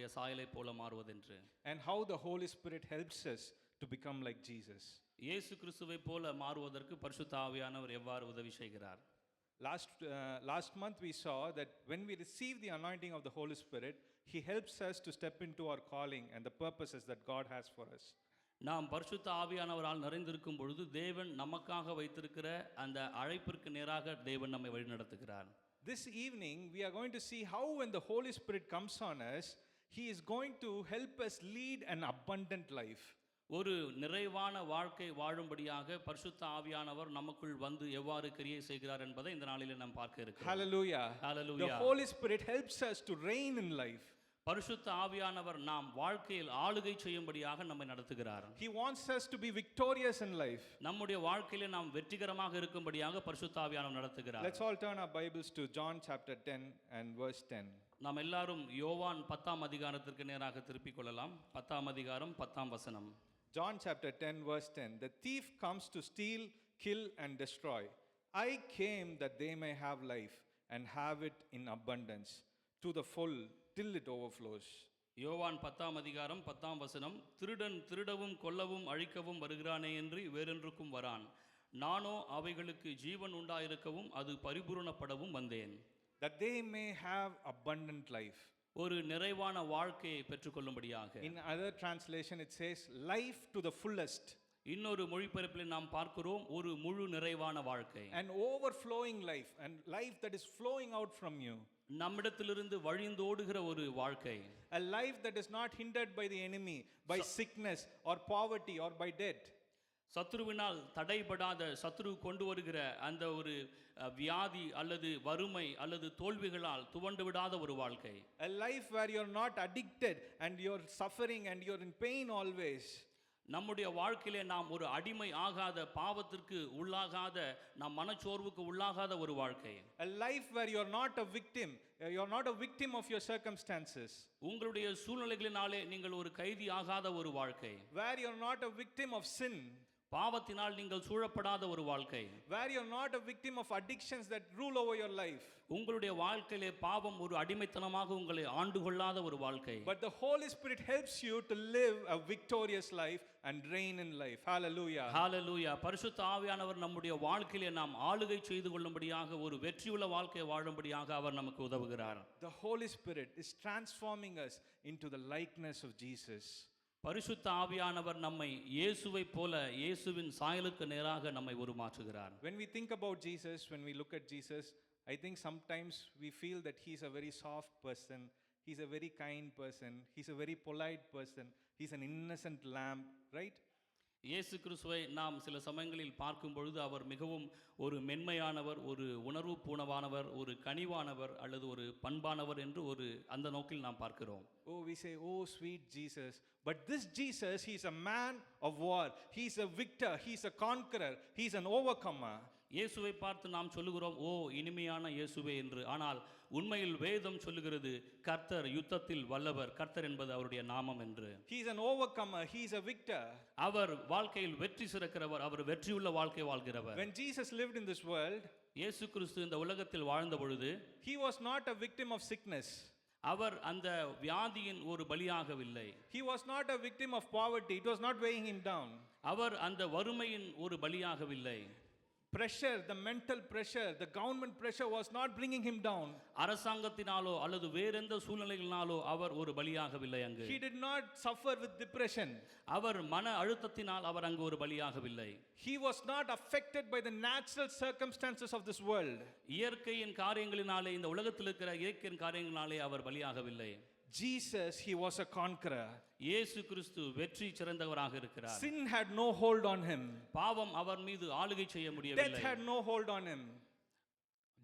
அவருடைய சாயலை போல மாறுவதென்று. And how the Holy Spirit helps us to become like Jesus. இயேசு கிறிஸ்துவை போல மாறுவதற்கு பரிசுத்த ஆவியானவர் எவ்வாறு உதவி செய்கிறார்? Last month we saw that when we receive the anointing of the Holy Spirit, He helps us to step into our calling and the purposes that God has for us. நாம் பரிசுத்த ஆவியானவரால் நிறைந்திருக்கும் பொழுது தேவன் நமக்காக வைத்திருக்கிற அந்த அழைப்பிற்கு நேராக தேவன் நம்மை வழிநடத்துகிறார். This evening we are going to see how when the Holy Spirit comes on us, He is going to help us lead an abundant life. ஒரு நிறைவான வாழ்க்கை வாழும்படியாக பரிசுத்த ஆவியானவர் நமக்குள் வந்து எவ்வாறு கிரியை செய்கிறார் என்பதை இந்த நாளிலே நாம் பார்க்க இருக்கிறோம். Hallelujah. Hallelujah. The Holy Spirit helps us to reign in life. பரிசுத்த ஆவியானவர் நாம் வாழ்க்கையில் ஆளுகை செய்யும்படியாக நம்மை நடத்துகிறார். He wants us to be victorious in life. நம்முடைய வாழ்க்கையிலே நாம் வெற்றிகரமாக இருக்கும்படியாக பரிசுத்த ஆவியானவர் நடத்துகிறார். Let's all turn our Bibles to John chapter 10 and verse 10. நாம் எல்லாரும் யோவான் 10ஆம் அதிகாரத்திற்கு நேராக திருப்பிக் கொள்ளலாம். 10ஆம் அதிகாரம் 10ஆம் வசனம். John chapter 10 verse 10. The thief comes to steal, kill and destroy. I came that they may have life and have it in abundance to the full till it overflows. யோவான் 10ஆம் அதிகாரம் 10ஆம் வசனம். திருடன் திருடவும் கொல்லவும் அழிக்கவும் வருகிறானே என்று வேறொன்றுக்கும் வரான். நானோ அவைகளுக்கு ஜீவன் உண்டாயிருக்கவும் அது பரிபூரணப்படவும் வந்தேன். That they may have abundant life. ஒரு நிறைவான வாழ்க்கையை பெற்றுக்கொள்ளும்படியாக. In other translation it says life to the fullest. இன்னொரு மொழிபெயர்ப்பில் நாம் பார்க்கிறோம் ஒரு முழு நிறைவான வாழ்க்கை. An overflowing life and life that is flowing out from you. நம்மிடத்திலிருந்து வழிந்தோடுகிற ஒரு வாழ்க்கை. A life that is not hindered by the enemy, by sickness or poverty or by debt. சத்ருவினால் தடைபடாத சத்ரு கொண்டு வருகிற அந்த ஒரு வியாதி அல்லது வறுமை அல்லது தோல்விகளால் துவண்டு விடாத ஒரு வாழ்க்கை. A life where you're not addicted and you're suffering and you're in pain always. நம்முடைய வாழ்க்கையிலே நாம் ஒரு அடிமை ஆகாத, பாவத்திற்கு உள்ளாகாத, நாம் மனச்சோர்வுக்கு உள்ளாகாத ஒரு வாழ்க்கை. A life where you're not a victim of your circumstances. உங்களுடைய சூழ்நிலைகளினாலே நீங்கள் ஒரு கைதி ஆகாத ஒரு வாழ்க்கை. Where you're not a victim of sin. பாவத்தினால் நீங்கள் சூழப்படாத ஒரு வாழ்க்கை. Where you're not a victim of addictions that rule over your life. உங்களுடைய வாழ்க்கையிலே பாவம் ஒரு அடிமைத்தனமாக உங்களை ஆண்டு கொள்ளாத ஒரு வாழ்க்கை. But the Holy Spirit helps you to live a victorious life and reign in life. Hallelujah. Hallelujah. பரிசுத்த ஆவியானவர் நம்முடைய வாழ்க்கையிலே நாம் ஆளுகை செய்து கொள்ளும்படியாக ஒரு வெற்றியுள்ள வாழ்க்கை வாழும்படியாக அவர் நமக்கு உதவுகிறார். The Holy Spirit is transforming us into the likeness of Jesus. பரிசுத்த ஆவியானவர் நம்மை இயேசுவை போல, இயேசுவின் சாயலுக்கு நேராக நம்மை உருமாற்றுகிறார். When we think about Jesus, when we look at Jesus, I think sometimes we feel that he's a very soft person, he's a very kind person, he's a very polite person, he's an innocent lamb, right? இயேசு கிறிஸ்துவை நாம் சில சமயங்களில் பார்க்கும் பொழுது அவர் மிகவும் ஒரு மென்மையானவர், ஒரு உணர்வு பூணவானவர், ஒரு கனிவானவர் அல்லது ஒரு பண்பானவர் என்று ஒரு அந்த நோக்கில் நாம் பார்க்கிறோம். Oh, we say, oh sweet Jesus. But this Jesus, he's a man of war. He's a victor. He's a conqueror. He's an overcomer. இயேசுவை பார்த்து நாம் சொல்லுகிறோம், ஓ இனிமையான இயேசுவே என்று. ஆனால் உண்மையில் வேதம் சொல்லுகிறது, கர்த்தர் யுத்தத்தில் வல்லவர், கர்த்தர் என்பது அவருடைய நாமம் என்று. He's an overcomer. He's a victor. அவர் வாழ்க்கையில் வெற்றி சிறக்கிறவர், அவர் வெற்றியுள்ள வாழ்க்கை வாழ்கிறவர். When Jesus lived in this world, இயேசு கிறிஸ்து இந்த உலகத்தில் வாழ்ந்த பொழுது, he was not a victim of sickness. அவர் அந்த வியாதியின் ஒரு பலியாகவில்லை. He was not a victim of poverty. It was not weighing him down. அவர் அந்த வறுமையின் ஒரு பலியாகவில்லை. Pressure, the mental pressure, the government pressure was not bringing him down. அரசாங்கத்தினாலோ அல்லது வேறெந்த சூழ்நிலைகளினாலோ அவர் ஒரு பலியாகவில்லை அங்கு. He did not suffer with depression. அவர் மன அழுத்தத்தினால் அவர் அங்கு ஒரு பலியாகவில்லை. He was not affected by the natural circumstances of this world. இயற்கையின் காரியங்களினாலே, இந்த உலகத்தில் இருக்கிற இயற்கையின் காரியங்களினாலே அவர் பலியாகவில்லை. Jesus, he was a conqueror. இயேசு கிறிஸ்து வெற்றி சிறந்தவராக இருக்கிறார். Sin had no hold on him. பாவம் அவர் மீது ஆளுகை செய்ய முடியவில்லை. Death had no hold on him.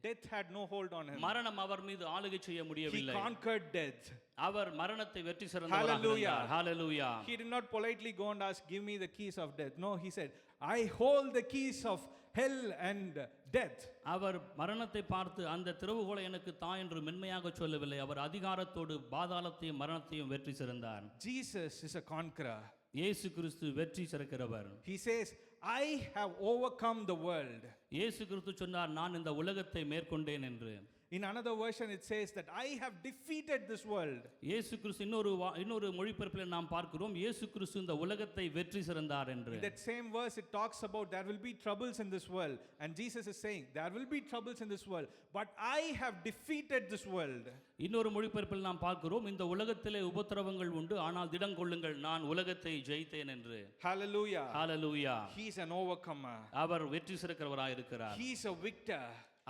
Death had no hold on him. மரணம் அவர் மீது ஆளுகை செய்ய முடியவில்லை. He conquered death. அவர் மரணத்தை வெற்றி சிறந்தவராக இருந்தார். Hallelujah. He did not politely go and ask, give me the keys of death. No, he said, I hold the keys of hell and death. அவர் மரணத்தை பார்த்து அந்த திறவுகோலை எனக்கு தா என்று மென்மையாக சொல்லவில்லை. அவர் அதிகாரத்தோடு பாதாளத்தையும் மரணத்தையும் வெற்றி சிறந்தார். Jesus is a conqueror. இயேசு கிறிஸ்து வெற்றி சிறக்கிறவர். He says, I have overcome the world. இயேசு கிறிஸ்து சொன்னார், நான் இந்த உலகத்தை மேற்கொண்டேன் என்று. In another version, it says that I have defeated this world. இயேசு கிறிஸ்து இன்னொரு மொழிபெயர்ப்பில் நாம் பார்க்கிறோம் இயேசு கிறிஸ்து இந்த உலகத்தை வெற்றி சிறந்தார் என்று. In that same verse, it talks about there will be troubles in this world. And Jesus is saying, there will be troubles in this world, but I have defeated this world. இன்னொரு மொழிபெயர்ப்பில் நாம் பார்க்கிறோம் இந்த உலகத்திலே உபத்திரவங்கள் உண்டு ஆனால் திடம் கொள்ளுங்கள் நான் உலகத்தை ஜெயித்தேன் என்று. Hallelujah. Hallelujah. He is an overcomer. அவர் வெற்றி சிறக்கிறவராக இருக்கிறார். He is a victor.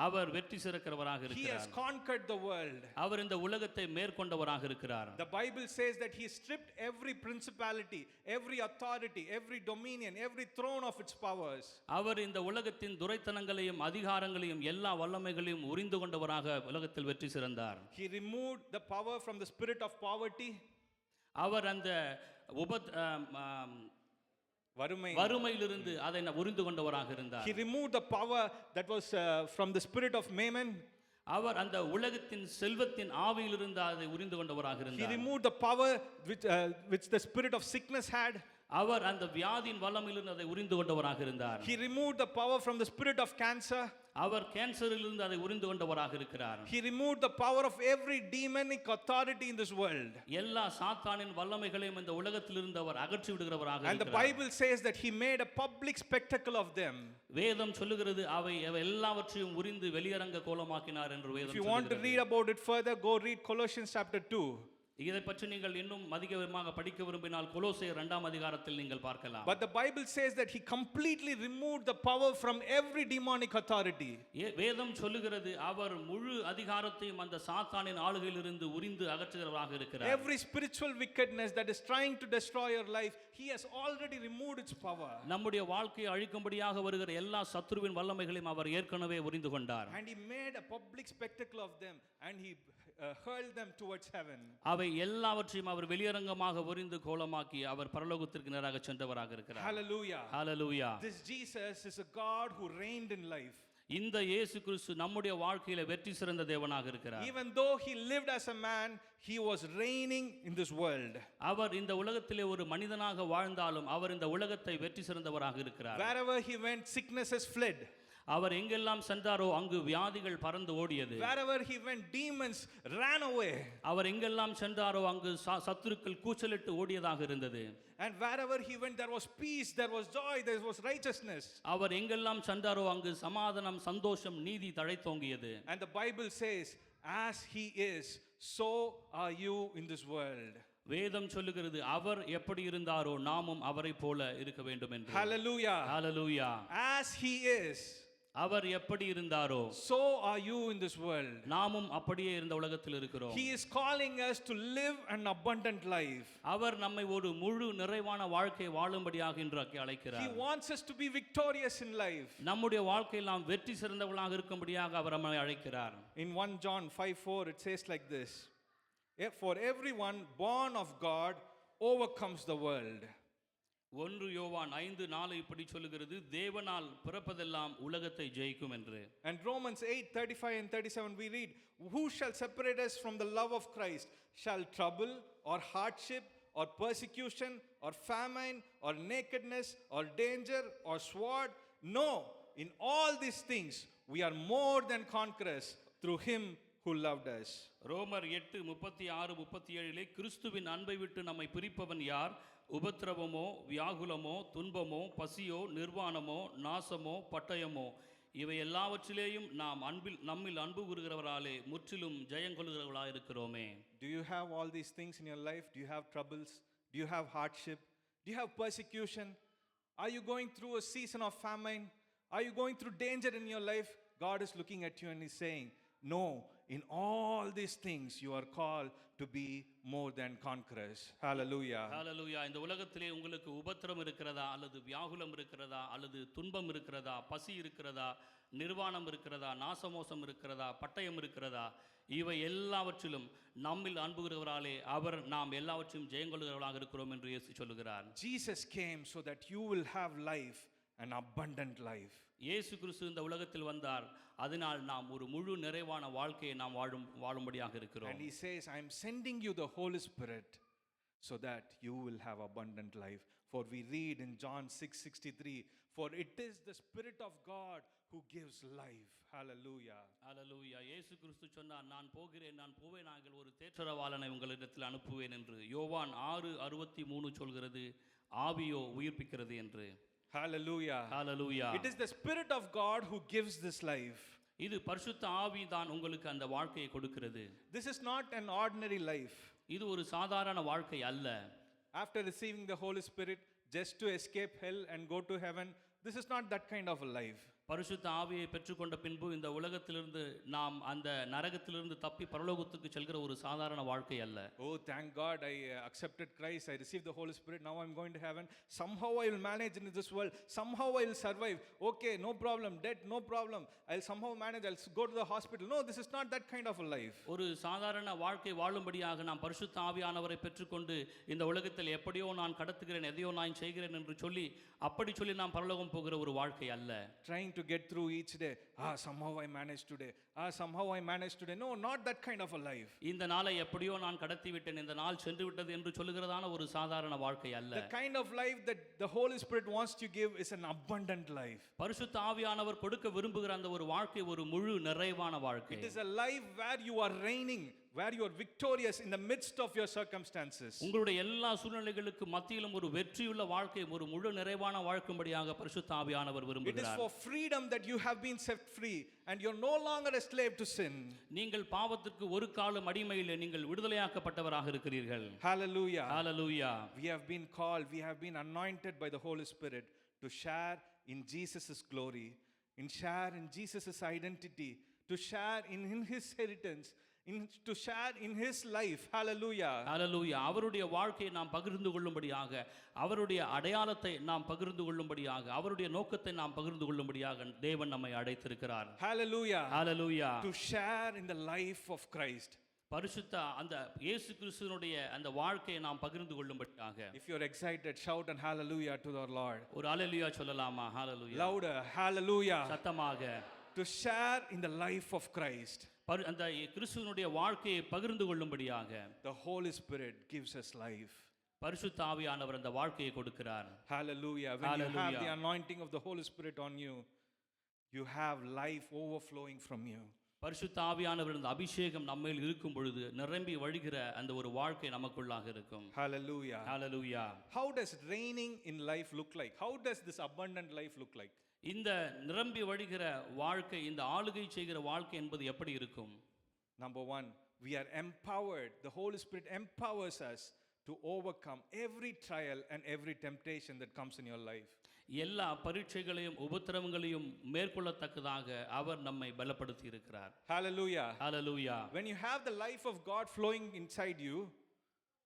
அவர் வெற்றி சிறக்கிறவராக He has இருக்கிறார். conquered the world. அவர் இந்த உலகத்தை மேற்கொண்டவராக இருக்கிறார். The Bible says that he stripped every principality, every authority, every dominion, every throne of its powers. அவர் இந்த உலகத்தின் துரைத்தனங்களையும் அதிகாரங்களையும் எல்லா வல்லமைகளையும் உரிந்து கொண்டவராக உலகத்தில் வெற்றி சிறந்தார். He removed the power from the spirit of poverty. அவர் அந்த வறுமையிலிருந்து அதை உரிந்து கொண்டவராக இருந்தார். He removed the power that was from the spirit of Mammon. அவர் அந்த உலகத்தின் செல்வத்தின் ஆவியிலிருந்து அதை உரிந்து கொண்டவராக இருந்தார். He removed the power which the spirit of sickness had. அவர் அந்த வியாதியின் வல்லமையிலிருந்து அதை உரிந்து கொண்டவராக இருந்தார். He removed the power from the spirit of cancer. அவர் கேன்சரிலிருந்து அதை உரிந்து கொண்டவராக இருக்கிறார். He removed the power of every demonic authority in this world. எல்லா சாத்தானின் வல்லமைகளையும் இந்த உலகத்திலிருந்து அவர் அகற்றி விடுகிறவராக இருக்கிறார். And the Bible says that he made a public spectacle of them. வேதம் சொல்லுகிறது அவை எல்லாவற்றையும் உரிந்து வெளியரங்க கோலமாக்கினார் என்று வேதம் சொல்லுகிறது. If you want to read about it further, go read Colossians chapter 2. இதை பற்றி நீங்கள் இன்னும் அதிகமாக படிக்க விரும்பினால் கொலோசியர் 2ஆம் அதிகாரத்தில் நீங்கள் பார்க்கலாம். But the Bible says that he completely removed the power from every demonic authority. வேதம் சொல்லுகிறது அவர் முழு அதிகாரத்தையும் அந்த சாத்தானின் ஆளுகையிலிருந்து உரிந்து அகற்றுகிறவராக இருக்கிறார். Every spiritual wickedness that is trying to destroy your life, he has already removed its power. நம்முடைய வாழ்க்கையை அழிக்கும்படியாக வருகிற எல்லா சத்துருவின் வல்லமைகளையும் அவர் ஏற்கனவே உரிந்து கொண்டார். And he made a public spectacle of them and he hurled them towards heaven. அவை எல்லாவற்றையும் அவர் வெளியரங்கமாக உரிந்து கோலமாக்கி அவர் பரலோகத்திற்கு நேராக சென்றவராக இருக்கிறார். Hallelujah. Hallelujah. This Jesus is a God who reigned in life. இந்த இயேசு கிறிஸ்து நம்முடைய வாழ்க்கையில வெற்றி சிறந்த தேவனாக இருக்கிறார். Even though he lived as a man, he was reigning in this world. அவர் இந்த உலகத்திலே ஒரு மனிதனாக வாழ்ந்தாலும் அவர் இந்த உலகத்தை வெற்றி சிறந்தவராக இருக்கிறார். Wherever he went, sicknesses fled. அவர் எங்கெல்லாம் சென்றாரோ அங்கு வியாதிகள் பறந்து ஓடியது. Wherever he went, demons ran away. அவர் எங்கெல்லாம் சென்றாரோ அங்கு சத்துருக்கள் கூச்சலிட்டு ஓடியதாக இருந்தது. And wherever he went, there was peace, there was joy, there was righteousness. அவர் எங்கெல்லாம் சென்றாரோ அங்கு சமாதானம், சந்தோஷம், நீதி தழைத்தோங்கியது. And the Bible says, as he is, so are you in this world. வேதம் சொல்லுகிறது அவர் எப்படி இருந்தாரோ நாமும் அவரை போல இருக்க வேண்டும் என்று. Hallelujah. Hallelujah. As he is, அவர் எப்படி இருந்தாரோ so are you in this world. நாமும் அப்படியே இந்த உலகத்தில் இருக்கிறோம். He is calling us to live an abundant life. அவர் நம்மை ஒரு முழு நிறைவான வாழ்க்கை வாழும்படியாக இன்றைக்கு அழைக்கிறார். He wants us to be victorious in life. நம்முடைய வாழ்க்கையில் நாம் வெற்றி சிறந்தவர்களாக இருக்கும்படியாக அவர் நம்மை அழைக்கிறார். In 1 John 5:4 it says like this. For everyone born of God overcomes the world. 1 யோவான் 5:4 இப்படி சொல்லுகிறது தேவனால் பிறப்பதெல்லாம் உலகத்தை ஜெயிக்கும் என்று. And Romans 8:35 and 37 we read, who shall separate us from the love of Christ? Shall trouble or hardship or persecution or famine or nakedness or danger or sword? No, in all these things we are more than conquerors through him who loved us. ரோமர் 8:36-37 கிறிஸ்துவின் அன்பை விட்டு நம்மை பிரிப்பவன் யார்? உபத்திரவமோ, வியாகுலமோ, துன்பமோ, பசியோ, நிர்வாணமோ, நாசமோ, பட்டயமோ, இவை எல்லாவற்றிலேயும் நாம் நம்மில் அன்பு கூறுகிறவராலே முற்றிலும் ஜெயங்கொள்கிறவர்களாக இருக்கிறோமே. Do you have all these things in your life? Do you have troubles? Do you have hardship? Do you have persecution? Are you going through a season of famine? Are you going through danger in your life? God is looking at you and he's saying, no, in all these things you are called to be more than conquerors. Hallelujah. Hallelujah. இந்த உலகத்திலே உங்களுக்கு உபத்திரம் இருக்கிறதா, அல்லது வியாகுலம் இருக்கிறதா, அல்லது துன்பம் இருக்கிறதா, பசி இருக்கிறதா, நிர்வாணம் இருக்கிறதா, நாசமோசம் இருக்கிறதா, பட்டயம் இருக்கிறதா, இவை எல்லாவற்றிலும் நம்மில் அன்புகிறவராலே அவர் நாம் எல்லாவற்றையும் ஜெயங்கொள்கிறவர்களாக இருக்கிறோம் என்று இயேசு சொல்லுகிறார். Jesus came so that you will have life, an abundant life. இயேசு கிறிஸ்து இந்த உலகத்தில் வந்தார், அதனால் நாம் ஒரு முழு நிறைவான வாழ்க்கையை நாம் வாழும்படியாக இருக்கிறோம். And he says, I am sending you the Holy Spirit so that you will have abundant life. For we read in John 6:63, for it is the Spirit of God who gives life. Hallelujah. அல்லேலூயா. இயேசு கிறிஸ்து சொன்னார், நான் போகிறேன், நான் போவேனாகில் ஒரு தேற்றரவாளனை உங்களிடத்தில் அனுப்புவேன் என்று. யோவான் 6:63 சொல்கிறது, ஆவியோ உயிர்ப்பிக்கிறது என்று. Hallelujah. Hallelujah. It is the Spirit of God who gives this life. இது பரிசுத்த ஆவி தான் உங்களுக்கு அந்த வாழ்க்கையை கொடுக்கிறது. This is not an ordinary life. இது ஒரு சாதாரண வாழ்க்கை அல்ல. After receiving the Holy Spirit, just to escape hell and go to heaven, this is not that kind of a life. பரிசுத்த ஆவியை பெற்றுக்கொண்ட பின்பு இந்த உலகத்திலிருந்து நாம் அந்த நரகத்திலிருந்து தப்பி பரலோகத்துக்கு செல்கிற ஒரு சாதாரண வாழ்க்கை அல்ல. Oh, thank God, I accepted Christ, I received the Holy Spirit, now I'm going to heaven. Somehow I will manage in this world, somehow I will survive. Okay, no problem, death, no problem. I'll somehow manage, I'll go to the hospital. No, this is not that kind of a life. ஒரு சாதாரண வாழ்க்கை வாழும்படியாக நாம் பரிசுத்த ஆவியானவரை பெற்றுக்கொண்டு இந்த உலகத்தில் எப்படியோ நான் கடத்துகிறேன், எதையோ நான் செய்கிறேன் என்று சொல்லி அப்படி சொல்லி நாம் பரலோகம் போகிற ஒரு வாழ்க்கை அல்ல. Trying to get through each day. Somehow I managed today. Somehow I managed today. No, not that kind of a life. இந்த நாளை எப்படியோ நான் கடத்தி விட்டேன், இந்த நாள் சென்று விட்டது என்று சொல்லுகிறதான ஒரு சாதாரண வாழ்க்கை அல்ல. The kind of life that the Holy Spirit wants to give is an abundant life. பரிசுத்த ஆவியானவர் கொடுக்க விரும்புகிற அந்த ஒரு வாழ்க்கை ஒரு முழு நிறைவான வாழ்க்கை. It is a life where you are reigning, where you are victorious in the midst of your circumstances. உங்களுடைய எல்லா சூழ்நிலைகளுக்கு மத்தியிலும் ஒரு வெற்றியுள்ள வாழ்க்கை, ஒரு முழு நிறைவான வாழ்க்கையும்படியாக பரிசுத்த ஆவியானவர் It is விரும்புகிறார். for freedom that you have been set free and you're no longer a slave to sin. நீங்கள் பாவத்திற்கு ஒரு காலம் அடிமையிலே நீங்கள் விடுதலையாக்கப்பட்டவராக இருக்கிறீர்கள். Hallelujah. Hallelujah. We have been called, we have been anointed by the Holy Spirit to share in Jesus' glory, share in Jesus' identity, to share in his inheritance, to share in his life. Hallelujah. ஹalleluya. அவருடைய வாழ்க்கையை நாம் பகிர்ந்து கொள்ளும்படியாக, அவருடைய அடையாளத்தை நாம் பகிர்ந்து கொள்ளும்படியாக, அவருடைய நோக்கத்தை நாம் பகிர்ந்து கொள்ளும்படியாக தேவன் நம்மை அழைத்திருக்கிறார். Hallelujah. Hallelujah. To share in the life of Christ. பரிசுத்த அந்த இயேசு கிறிஸ்துவினுடைய அந்த வாழ்க்கையை நாம் பகிர்ந்து கொள்ளும்படியாக. If you're excited, shout and hallelujah to the Lord. ஒரு ஹalleluya சொல்லலாமா? ஹalleluya. Louder, hallelujah. சத்தமாக. To share in the life of Christ. அந்த கிறிஸ்துவினுடைய வாழ்க்கையை பகிர்ந்து கொள்ளும்படியாக The Holy Spirit gives us life. பரிசுத்த ஆவியானவர் அந்த வாழ்க்கையை கொடுக்கிறார். Hallelujah. When you have Hallelujah. the anointing of the Holy Spirit on you, you have life overflowing from you. பரிசுத்த ஆவியானவர் அந்த அபிஷேகம் நம்மேல் இருக்கும் பொழுது நிரம்பி வழிகிற அந்த ஒரு வாழ்க்கை நமக்குள்ளாக இருக்கும். Hallelujah. Hallelujah. How does reigning in life look like? How does this abundant life look like? இந்த நிரம்பி வழிகிற வாழ்க்கை, இந்த ஆளுகை செய்கிற வாழ்க்கை என்பது எப்படி இருக்கும்? Number one, we are empowered. The Holy Spirit empowers us to overcome every trial and every temptation that comes in your life. எல்லா பரீட்சைகளையும் உபத்திரவங்களையும் மேற்கொள்ளத்தக்கதாக அவர் நம்மை பலப்படுத்தி இருக்கிறார். Hallelujah. Hallelujah. When you have the life of God flowing inside you,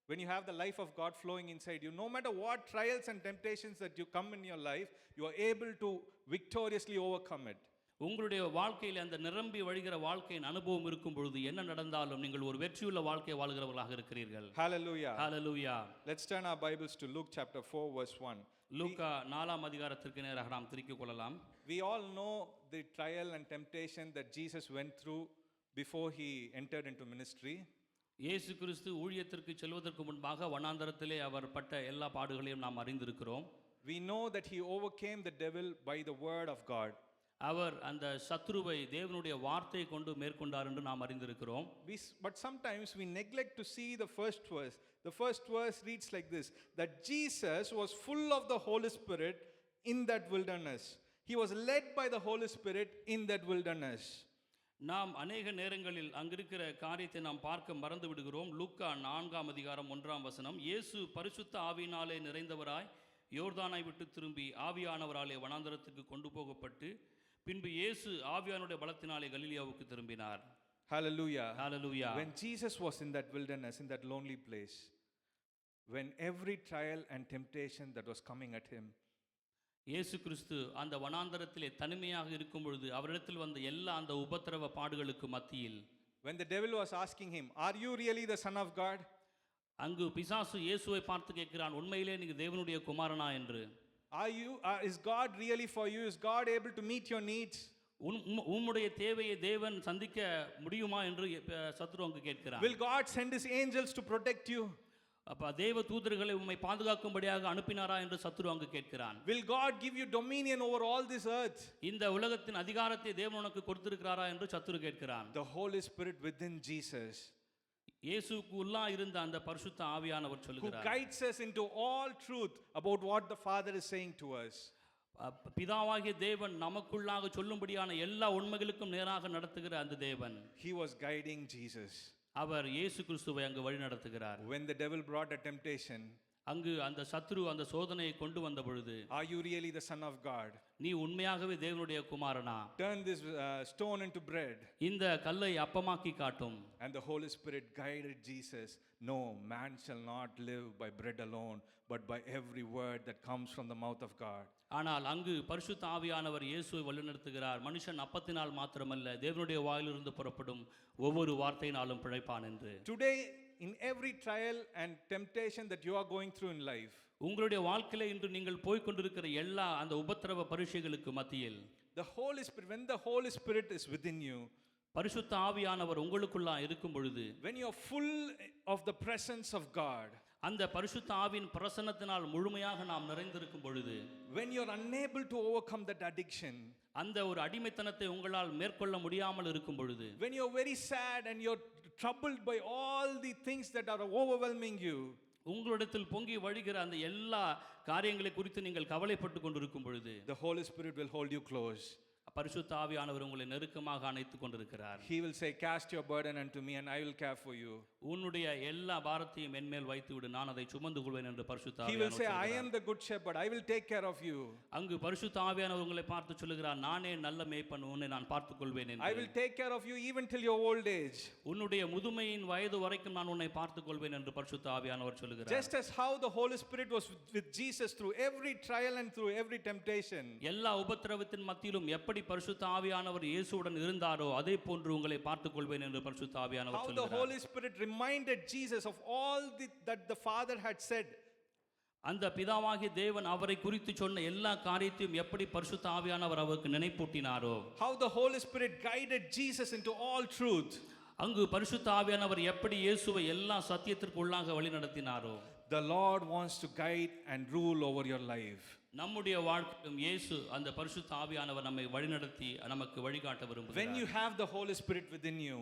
when you have the life of God flowing inside you, no matter what trials and temptations that you come in your life, you are able to victoriously overcome it. உங்களுடைய வாழ்க்கையில் அந்த நிரம்பி வழிகிற வாழ்க்கையின் அனுபவம் இருக்கும் பொழுது என்ன நடந்தாலும் நீங்கள் ஒரு வெற்றியுள்ள வாழ்க்கை வாழ்கிறவர்களாக இருக்கிறீர்கள். Hallelujah. Hallelujah. Let's turn our Bibles to Luke chapter 4 verse 1. லூக்கா 4ஆம் அதிகாரத்திற்கு நேராக நாம் திருப்பிக் கொள்ளலாம். We all know the trial and temptation that Jesus went through before he entered into ministry. இயேசு கிறிஸ்து ஊழியத்திற்கு செல்வதற்கு முன்பாக வனாந்தரத்திலே அவர் பட்ட எல்லா பாடுகளையும் நாம் அறிந்திருக்கிறோம். We know that he overcame the devil by the word of God. அவர் அந்த சத்ருவை தேவனுடைய வார்த்தையை கொண்டு மேற்கொண்டார் என்று நாம் அறிந்திருக்கிறோம். But sometimes we neglect to see the first verse. The first verse reads like this, that Jesus was full of the Holy Spirit in that wilderness. He was led by the Holy Spirit in that wilderness. நாம் அநேக நேரங்களில் அங்கிருக்கிற காரியத்தை நாம் பார்க்க மறந்து விடுகிறோம். லூக்கா 4ஆம் அதிகாரம் 1ஆம் வசனம், இயேசு பரிசுத்த ஆவியினாலே நிறைந்தவராய் யோர்தானை விட்டு திரும்பி ஆவியானவராலே வனாந்தரத்துக்கு கொண்டு போகப்பட்டு பின்பு இயேசு ஆவியானுடைய பலத்தினாலே கலிலியாவுக்கு திரும்பினார். Hallelujah. Hallelujah. When Jesus was in that wilderness, in that lonely place, when every trial and temptation that was coming at him, இயேசு கிறிஸ்து அந்த வனாந்தரத்திலே தனிமையாக இருக்கும் பொழுது அவரிடத்தில் வந்த எல்லா அந்த உபத்திரவ பாடுகளுக்கு மத்தியில், when the devil was asking him, are you really the son of God? அங்கு பிசாசு இயேசுவை பார்த்து கேட்கிறான், உண்மையிலே நீங்க தேவனுடைய குமாரனா என்று. Is God really for you? Is God able to meet your needs? உம்முடைய தேவையை தேவன் சந்திக்க முடியுமா என்று சத்ரு அங்கு கேட்கிறான். Will God send his angels to protect you? அப்ப தேவ தூதர்களை உம்மை பாதுகாக்கும்படியாக அனுப்பினாரா என்று சத்துரு அங்கு கேட்கிறான். Will God give you dominion over all this earth? இந்த உலகத்தின் அதிகாரத்தை தேவன் உனக்கு கொடுத்திருக்கிறாரா என்று சத்துரு கேட்கிறான். The Holy Spirit within Jesus, இயேசுவுக்கு உள்ளா இருந்த அந்த பரிசுத்த ஆவியானவர் who சொல்கிறார், guides us into all truth about what the Father is saying to us. பிதாவாகிய தேவன் நமக்குள்ளாக சொல்லும்படியான எல்லா உண்மைகளுக்கும் நேராக நடத்துகிற அந்த தேவன், He was guiding Jesus. அவர் இயேசு கிறிஸ்துவை அங்கு வழி நடத்துகிறார். When the devil brought a temptation, அங்கு அந்த சத்துரு அந்த சோதனையை கொண்டு வந்த பொழுது, are you really the Son of God? நீ உண்மையாகவே தேவனுடைய குமாரனா? Turn this stone into bread. இந்த கல்லை அப்பமாக்கி காட்டும். And the Holy Spirit guided Jesus. No, man shall not live by bread alone, but by every word that comes from the mouth of God. ஆனால் அங்கு பரிசுத்த ஆவியானவர் இயேசுவை வழிநடத்துகிறார். மனுஷன் அப்பத்தினால் மாத்திரமல்ல, தேவனுடைய வாயிலிருந்து புறப்படும் ஒவ்வொரு வார்த்தையினாலும் பிழைப்பான் என்று. Today, in every trial and temptation that you are going through in life, உங்களுடைய வாழ்க்கையில இன்று நீங்கள் போய்க்கொண்டிருக்கிற எல்லா அந்த உபத்திரவ பரீட்சைகளுக்கு மத்தியில் the Holy Spirit, when the Holy Spirit is within you, பரிசுத்த ஆவியானவர் உங்களுக்குள்ளா இருக்கும் பொழுது, when you are full of the presence of God, அந்த பரிசுத்த ஆவியின் பிரசன்னத்தினால் முழுமையாக நாம் நிறைந்திருக்கும் பொழுது, when you are unable to overcome that addiction, அந்த ஒரு அடிமைத்தனத்தை உங்களால் மேற்கொள்ள முடியாமல் இருக்கும் பொழுது, when you are very sad and you are troubled by all the things that are overwhelming you, உங்களிடத்தில் பொங்கி வழிகிற அந்த எல்லா காரியங்களை குறித்து நீங்கள் கவலைப்பட்டு கொண்டிருக்கும் பொழுது, the Holy Spirit will hold you close. பரிசுத்த ஆவியானவர் உங்களை நெருக்கமாக அணைத்துக் கொண்டிருக்கிறார். He will say, cast your burden unto me and I will care for you. உன்னுடைய எல்லா பாரத்தையும் என்மேல் வைத்து விடு, நான் அதை சுமந்து கொள்வேன் என்று பரிசுத்த He will ஆவியானவர் say, I சொல்கிறார். am the good shepherd, I will take care of you. அங்கு பரிசுத்த ஆவியானவர் உங்களை பார்த்து சொல்லுகிறார், நானே நல்ல மேய்ப்பன், உன்னை நான் பார்த்துக் கொள்வேன் I என்று. will take care of you even till your old age. உன்னுடைய முதுமையின் வயது வரைக்கும் நான் உன்னை பார்த்துக் கொள்வேன் என்று பரிசுத்த ஆவியானவர் சொல்லுகிறார். Just as how the Holy Spirit was with Jesus through every trial and through every temptation. எல்லா உபத்திரவத்தின் மத்தியிலும் எப்படி பரிசுத்த ஆவியானவர் இயேசுவுடன் இருந்தாரோ அதே போன்று உங்களை பார்த்துக் கொள்வேன் என்று பரிசுத்த ஆவியானவர் How the சொல்லுகிறார். Holy Spirit reminded Jesus of all that the Father had said. அந்த பிதாவாகிய தேவன் அவரை குறித்து சொன்ன எல்லா காரியத்தையும் எப்படி பரிசுத்த ஆவியானவர் அவருக்கு நினைப்பூட்டினாரோ, How the Holy Spirit guided Jesus into all truth. அங்கு பரிசுத்த ஆவியானவர் எப்படி இயேசுவை எல்லா சத்தியத்திற்கு உள்ளாக வழி நடத்தினாரோ, The Lord wants to guide and rule over your life. நம்முடைய வாழ்க்கையிலும் இயேசு அந்த பரிசுத்த ஆவியானவர் நம்மை வழிநடத்தி நமக்கு வழிகாட்ட When விரும்புகிறார். you have the Holy Spirit within you,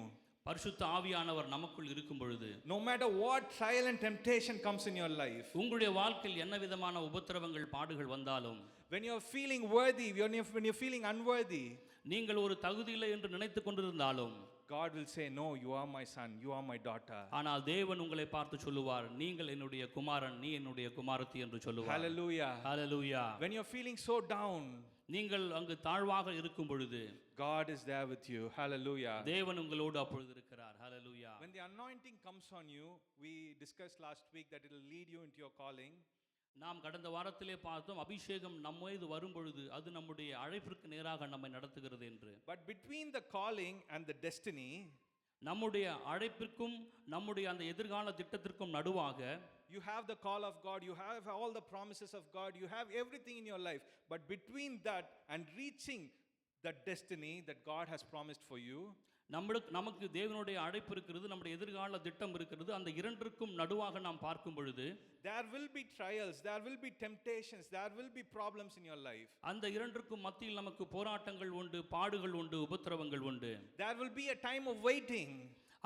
பரிசுத்த ஆவியானவர் நமக்குள் இருக்கும் பொழுது, no matter what trial and temptation comes in your life, உங்களுடைய வாழ்க்கையில் என்ன விதமான உபத்திரவங்கள் பாடுகள் வந்தாலும், when you're feeling worthy, when you're feeling unworthy, நீங்கள் ஒரு தகுதியில்லை என்று நினைத்துக் கொண்டிருந்தாலும், God will say, no, you are my son, you are my daughter. ஆனால் தேவன் உங்களை பார்த்து சொல்லுவார், நீங்கள் என்னுடைய குமாரன், நீ என்னுடைய குமாரத்தி என்று சொல்லுவார். Hallelujah. Hallelujah. When you're feeling so down, நீங்கள் அங்கு தாழ்வாக இருக்கும் பொழுது God is there with you. Hallelujah. தேவன் உங்களோடு அப்பொழுது இருக்கிறார். ஹல்லேலூயா. When the anointing comes on you, we discussed last week that it will lead you into your calling. நாம் கடந்த வாரத்திலே பார்த்தோம், அபிஷேகம் நம்ம மீது வரும் பொழுது அது நம்முடைய அழைப்பிற்கு நேராக நம்மை நடத்துகிறது என்று. But between the calling and the destiny, நம்முடைய அழைப்பிற்கும் நம்முடைய அந்த எதிர்கால திட்டத்திற்கும் நடுவாக you have the call of God, you have all the promises of God, you have everything in your life. But between that and reaching that destiny that God has promised for you, நமக்கு தேவனுடைய அழைப்பு இருக்கிறது, நம்முடைய எதிர்கால திட்டம் இருக்கிறது. அந்த இரண்டிற்கும் நடுவாக நாம் பார்க்கும் பொழுது there will be trials, there will be temptations, there will be problems in your life. அந்த இரண்டிற்கும் மத்தியில் நமக்கு போராட்டங்கள் உண்டு, பாடுகள் உண்டு, உபத்திரவங்கள் உண்டு. There will be a time of waiting.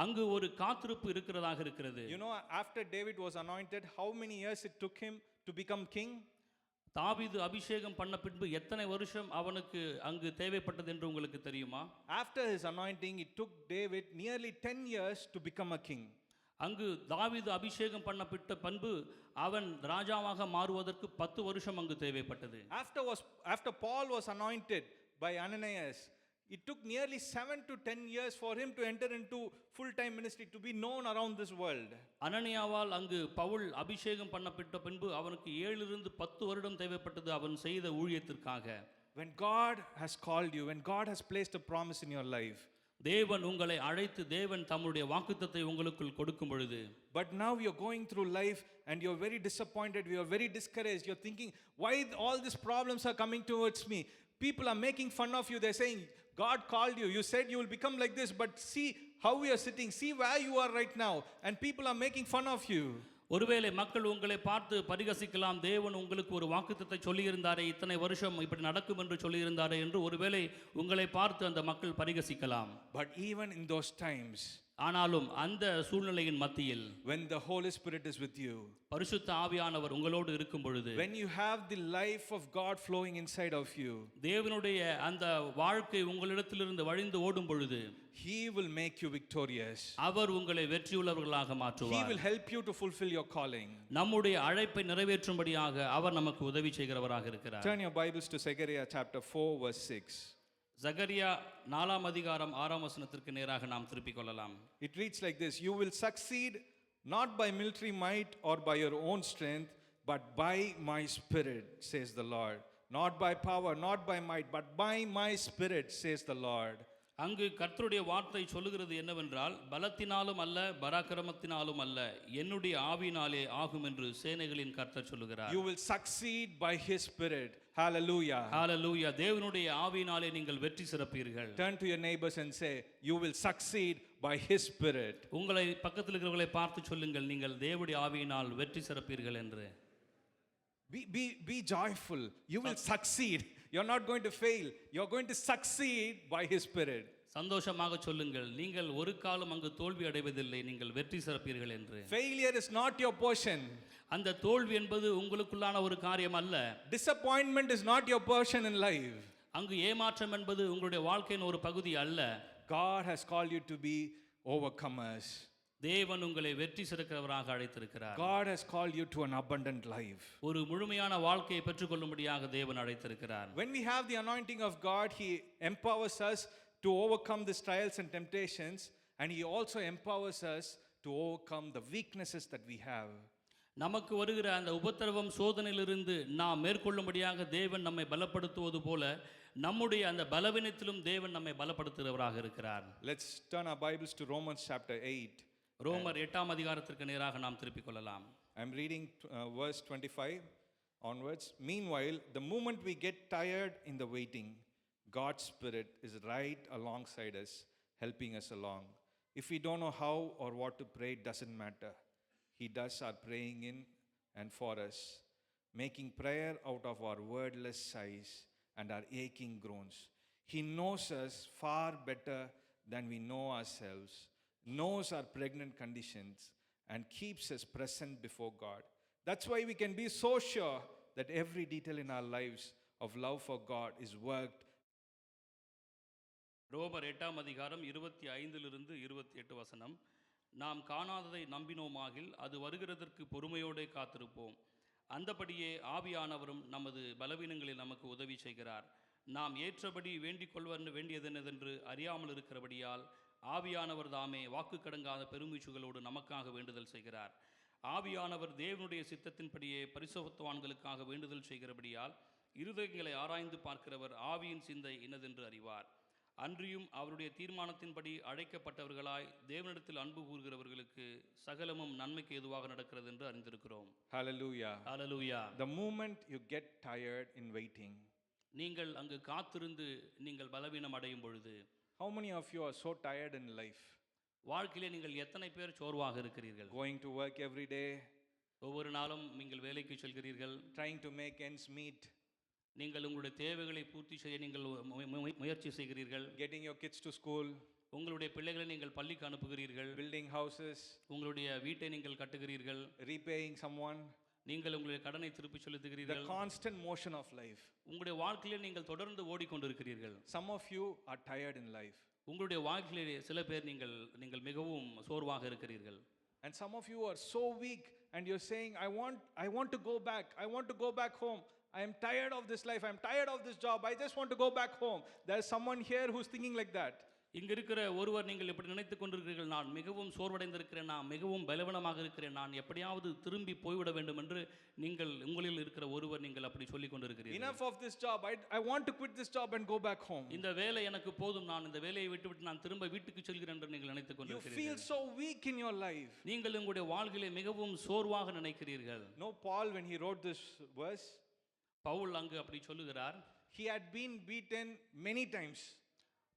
அங்கு ஒரு காத்திருப்பு இருக்கிறதாக இருக்கிறது. You know, after David was anointed, how many years it took him to become king? தாவீது அபிஷேகம் பண்ண பின்பு எத்தனை வருஷம் அவனுக்கு அங்கு தேவைப்பட்டது என்று உங்களுக்கு தெரியுமா? After his anointing, it took David nearly 10 years to become a king. அங்கு தாவீது அபிஷேகம் பண்ணப்பட்ட பண்பு அவன் ராஜாவாக மாறுவதற்கு 10 வருஷம் அங்கு தேவைப்பட்டது. After Paul was anointed by Ananias, it took nearly 7 to 10 years for him to enter into full-time ministry, to be known around this world. அனனியாவால் அங்கு பவுல் அபிஷேகம் பண்ணப்பட்ட பின்பு அவனுக்கு 7 இருந்து 10 வருடம் தேவைப்பட்டது அவன் செய்த ஊழியத்திற்காக. When God has called you, when God has placed a promise in your life, தேவன் உங்களை அழைத்து தேவன் தம்முடைய வாக்குத்தத்தத்தை உங்களுக்குள் கொடுக்கும் பொழுது, but now you're going through life and you're very disappointed, you're very discouraged, you're thinking, why all these problems are coming towards me? People are making fun of you, they're saying, God called you, you said you will become like this, but see how we are sitting, see where you are right now, and people are making fun of you. ஒருவேளை மக்கள் உங்களை பார்த்து பரிகசிக்கலாம், தேவன் உங்களுக்கு ஒரு வாக்குத்தத்தை சொல்லியிருந்தாரே, இத்தனை வருஷம் இப்படி நடக்கும் என்று சொல்லியிருந்தாரே என்று ஒருவேளை உங்களை பார்த்து அந்த மக்கள் பரிகசிக்கலாம். But even in those times, ஆனாலும் அந்த சூழ்நிலையின் மத்தியில் when the Holy Spirit is with you, பரிசுத்த ஆவியானவர் உங்களோடு இருக்கும் பொழுது, when you have the life of God flowing inside of you, தேவனுடைய அந்த வாழ்க்கை உங்களிடத்திலிருந்து வழிந்து ஓடும் பொழுது, He will make you victorious. அவர் உங்களை வெற்றியுள்ளவர்களாக He மாற்றுவார். will help you to fulfill your calling. நம்முடைய அழைப்பை நிறைவேற்றும்படியாக அவர் நமக்கு உதவி செய்கிறவராக இருக்கிறார். Turn your Bibles to Zechariah chapter 4 verse 6. சகரியா 4ஆம் அதிகாரம் 6ஆம் வசனத்திற்கு நேராக நாம் திருப்பிக் கொள்ளலாம். It reads like this: You will succeed not by military might or by your own strength, but by my spirit, says the Lord. Not by power, not by might, but by my spirit, says the Lord. அங்கு கர்த்தருடைய வார்த்தை சொல்லுகிறது என்னவென்றால், பலத்தினாலும் அல்ல, பராக்கிரமத்தினாலும் அல்ல, என்னுடைய ஆவியினாலே ஆகும் என்று சேனைகளின் கர்த்தர் சொல்லுகிறார். You will succeed by his spirit. Hallelujah. ஹalleluya. தேவனுடைய ஆவியினாலே நீங்கள் வெற்றி சிறப்பீர்கள். Turn to your neighbors and say, you will succeed by his spirit. உங்களை பக்கத்தில் இருக்கிறவர்களை பார்த்து சொல்லுங்கள், நீங்கள் தேவனுடைய ஆவியினால் வெற்றி சிறப்பீர்கள் என்று. Be joyful. You will succeed. You're not going to fail. You're going to succeed by his spirit. சந்தோஷமாக சொல்லுங்கள், நீங்கள் ஒரு காலம் அங்கு தோல்வி அடைவதில்லை, நீங்கள் வெற்றி சிறப்பீர்கள் என்று. Failure is not your portion. அந்த தோல்வி என்பது உங்களுக்குள்ளான ஒரு காரியம் அல்ல. Disappointment is not your portion in life. அங்கு ஏமாற்றம் என்பது உங்களுடைய வாழ்க்கையின் ஒரு பகுதி அல்ல. God has called you to be overcomers. தேவன் உங்களை வெற்றி சிறக்கிறவராக அழைத்திருக்கிறார். God has called you to an abundant life. ஒரு முழுமையான வாழ்க்கையை பெற்றுக்கொள்ளும்படியாக தேவன் அழைத்திருக்கிறார். When we have the anointing of God, he empowers us to overcome these trials and temptations, and he also empowers us to overcome the weaknesses that we have. நமக்கு வருகிற அந்த உபத்திரவம் சோதனையிலிருந்து நாம் மேற்கொள்ளும்படியாக தேவன் நம்மை பலப்படுத்துவது போல, நம்முடைய அந்த பலவீனத்திலும் தேவன் நம்மை பலப்படுத்துகிறவராக இருக்கிறார். Let's turn our Bibles to Romans chapter 8. ரோமர் 8ஆம் அதிகாரத்திற்கு நேராக நாம் திருப்பிக் கொள்ளலாம். I'm reading verse 25 onwards. Meanwhile, the moment we get tired in the waiting, God's Spirit is right alongside us, helping us along. If we don't know how or what to pray, it doesn't matter. He does our praying in and for us, making prayer out of our wordless sighs and our aching groans. He knows us far better than we know ourselves, knows our pregnant conditions, and keeps us present before God. That's why we can be so sure that every detail in our lives of love for God is worked. ரோமர் 8ஆம் அதிகாரம் 25 28 வசனம். நாம் காணாததை நம்பினோமாகில் அது வருகிறதற்கு பொறுமையோடு காத்திருப்போம். அந்தபடியே ஆவியானவரும் நமது பலவீனங்களில் நமக்கு உதவி செய்கிறார். நாம் ஏற்றபடி வேண்டிக் கொள்ள வேண்டியதென்னதென்று அறியாமல் இருக்கிறபடியால் ஆவியானவர் தாமே வாக்கு கடங்காத பெருமூச்சுகளோடு நமக்காக வேண்டுதல் செய்கிறார். ஆவியானவர் தேவனுடைய சித்தத்தின்படியே பரிசுத்தவான்களுக்காக வேண்டுதல் செய்கிறபடியால் இருதயங்களை ஆராய்ந்து பார்க்கிறவர் ஆவியின் சிந்தை இன்னதென்று அறிவார். அன்றியும் அவருடைய தீர்மானத்தின்படி அழைக்கப்பட்டவர்களாய் தேவனிடத்தில் அன்பு கூறுகிறவர்களுக்கு சகலமும் நன்மைக்கு ஏதுவாக நடக்கிறது என்று அறிந்திருக்கிறோம். Hallelujah. Hallelujah. The moment you get tired in waiting, நீங்கள் அங்கு காத்திருந்து நீங்கள் பலவீனம் அடையும் பொழுது, how many of you are so tired in life? வாழ்க்கையிலே நீங்கள் எத்தனை பேர் சோர்வாக இருக்கிறீர்கள்? Going to work every day, ஒவ்வொரு நாளும் நீங்கள் வேலைக்கு செல்கிறீர்கள், trying to make ends meet, நீங்கள் உங்களுடைய தேவைகளை பூர்த்தி செய்ய நீங்கள் முயற்சி செய்கிறீர்கள், getting your kids to school, உங்களுடைய பிள்ளைகளை நீங்கள் பள்ளிக்கு அனுப்புகிறீர்கள், building houses, உங்களுடைய வீட்டை நீங்கள் கட்டுகிறீர்கள், repaying someone, நீங்கள் உங்களுடைய கடனை திருப்பி the செலுத்துகிறீர்கள். constant motion of life. உங்களுடைய வாழ்க்கையிலே நீங்கள் தொடர்ந்து ஓடிக்கொண்டிருக்கிறீர்கள். Some of you are tired in life, உங்களுடைய வாழ்க்கையிலே சில பேர் நீங்கள் மிகவும் சோர்வாக இருக்கிறீர்கள். and some of you are so weak and you're saying, I want to go back, I want to go back home, I am tired of this life, I am tired of this job, I just want to go back home. There's someone here who's thinking like that. இங்க இருக்கிற ஒருவர் நீங்கள் எப்படி நினைத்துக் கொண்டிருக்கிறீர்கள், நான் மிகவும் சோர்வடைந்திருக்கிறேன், நான் மிகவும் பலவீனமாக இருக்கிறேன், நான் எப்படியாவது திரும்பி போய்விட வேண்டும் என்று உங்களில் இருக்கிற ஒருவர் நீங்கள் அப்படி சொல்லிக் கொண்டிருக்கிறீர்கள். Enough of this job, I want to quit this job and go back home. இந்த வேலை எனக்கு போதும், நான் இந்த வேலையை விட்டுவிட்டு நான் திரும்ப வீட்டுக்கு செல்கிறேன் என்று நீங்கள் நினைத்துக் You கொண்டிருக்கிறீர்கள். feel so weak in your life. நீங்கள் உங்களுடைய வாழ்க்கையிலே மிகவும் சோர்வாக நினைக்கிறீர்கள். No, Paul, when he wrote this verse, Pavul அங்கு அப்படி சொல்லுகிறார். he had been beaten many times.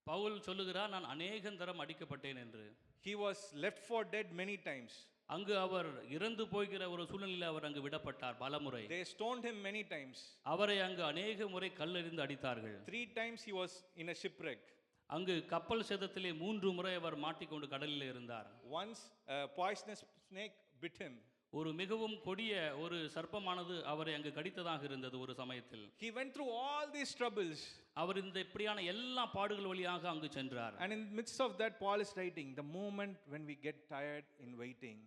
Pavul சொல்லுகிறார், நான் அநேகந்தரம் அடிக்கப்பட்டேன் என்று. He was left for dead many times. அங்கு அவர் இறந்து போகிற ஒரு சூழ்நிலையில் அவர் அங்கு விடப்பட்டார் பலமுறை. They stoned him many times. அவரை அங்கு அநேக முறை கல்லெறிந்து அடித்தார்கள். 3 times he was in a shipwreck. அங்கு கப்பல் சேதத்திலே 3 முறை அவர் மாட்டிக்கொண்டு கடலில் இருந்தார். Once a poisonous snake bit him. ஒரு மிகவும் கொடிய ஒரு சர்ப்பமானது அவரை அங்கு கடித்ததாக இருந்தது ஒரு சமயத்தில். He went through all these troubles. அவர் இந்த இப்படியான எல்லா பாடுகள் வழியாக அங்கு சென்றார். And in the midst of that, Paul is writing, the moment when we get tired in waiting,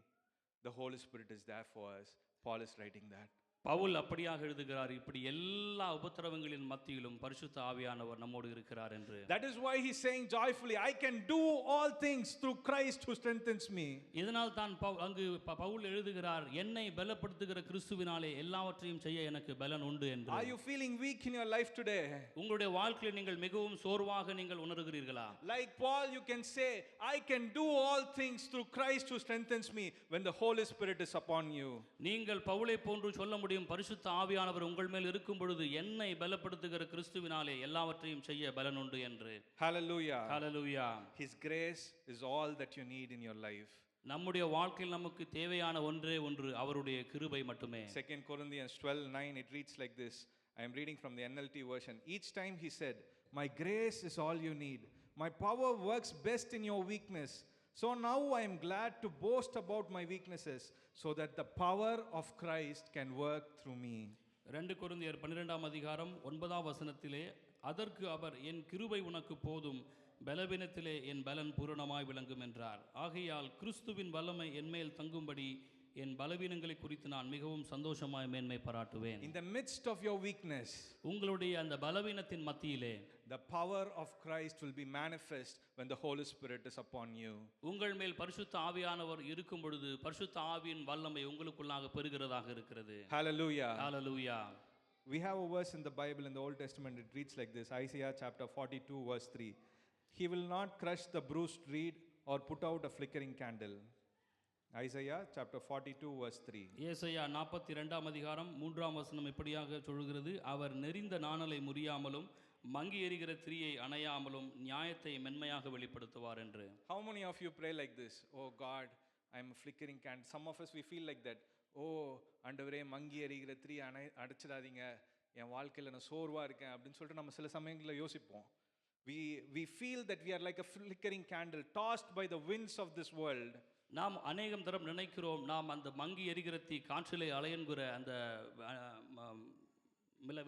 the Holy Spirit is there for us. Paul is writing that. Pavul அப்படியாக எழுதுகிறார், இப்படி எல்லா உபத்திரவங்களின் மத்தியிலும் பரிசுத்த ஆவியானவர் நம்மோடு இருக்கிறார் என்று. That is why he's saying joyfully, I can do all things through Christ who strengthens me. இதனால் தான் அங்கு பவுல் எழுதுகிறார், என்னை பலப்படுத்துகிற கிறிஸ்துவினாலே எல்லாவற்றையும் செய்ய எனக்கு பலன் உண்டு என்று. Are you feeling weak in your life today? உங்களுடைய வாழ்க்கையில் நீங்கள் மிகவும் சோர்வாக நீங்கள் உணர்கிறீர்களா? Like Paul, you can say, I can do all things through Christ who strengthens me when the Holy Spirit is upon you. நீங்கள் பவுலை போன்று சொல்ல முடியும், பரிசுத்த ஆவியானவர் உங்கள் மேல் இருக்கும் பொழுது என்னை பலப்படுத்துகிற கிறிஸ்துவினாலே எல்லாவற்றையும் செய்ய பலன் உண்டு என்று. Hallelujah. Hallelujah. His grace is all that you need in your life. நம்முடைய வாழ்க்கையில் நமக்கு தேவையான ஒன்றே ஒன்று, அவருடைய கிருபை மட்டுமே. 2 Corinthians 12:9, it reads like this. I am reading from the NLT version. Each time he said, my grace is all you need. My power works best in your weakness. So now I am glad to boast about my weaknesses, so that the power of Christ can work through me. 2 கொரிந்தியர் 12ஆம் அதிகாரம் 9ஆம் வசனத்திலே, அதற்கு அவர் என் கிருபை உனக்கு போதும், பலவீனத்திலே என் பலன் பூரணமாய் விளங்கும் என்றார். ஆகையால் கிறிஸ்துவின் வல்லமை என்மேல் தங்கும்படி என் பலவீனங்களை குறித்து நான் மிகவும் சந்தோஷமாய் மேன்மை பாராட்டுவேன். In the midst of your weakness, உங்களுடைய அந்த பலவீனத்தின் மத்தியிலே the power of Christ will be manifest when the Holy Spirit is upon you. உங்கள் மேல் பரிசுத்த ஆவியானவர் இருக்கும் பொழுது பரிசுத்த ஆவியின் வல்லமை உங்களுக்குள்ளாக பெருகிறதாக இருக்கிறது. Hallelujah. Hallelujah. We have a verse in the Bible in the Old Testament. It reads like this. Isaiah chapter 42 verse 3. He will not crush the bruised reed or put out a flickering candle. Isaiah chapter 42 verse 3. ஏசாயா 42ஆம் அதிகாரம் 3ஆம் வசனம் இப்படியாக சொல்கிறது, அவர் நெறிந்த நாணலை முறியாமலும் மங்கி எரிகிற திரியை அணையாமலும் நியாயத்தை மென்மையாக வெளிப்படுத்துவார் என்று. How many of you pray like this? Oh God, I am a flickering candle. Some of us we feel like that. Oh ஆண்டவரே, மங்கி எரிகிற திரி அடைச்சிடாதீங்க, என் வாழ்க்கையில் நான் சோர்வாக இருக்கேன் அப்படின்னு சொல்லிட்டு நம்ம சில சமயங்களில் யோசிப்போம். We feel that we are like a flickering candle tossed by the winds of this world. நாம் அநேகம் தரம் நினைக்கிறோம், நாம் அந்த மங்கி எரிகிற தீ காற்றிலே அலையன்கிற அந்த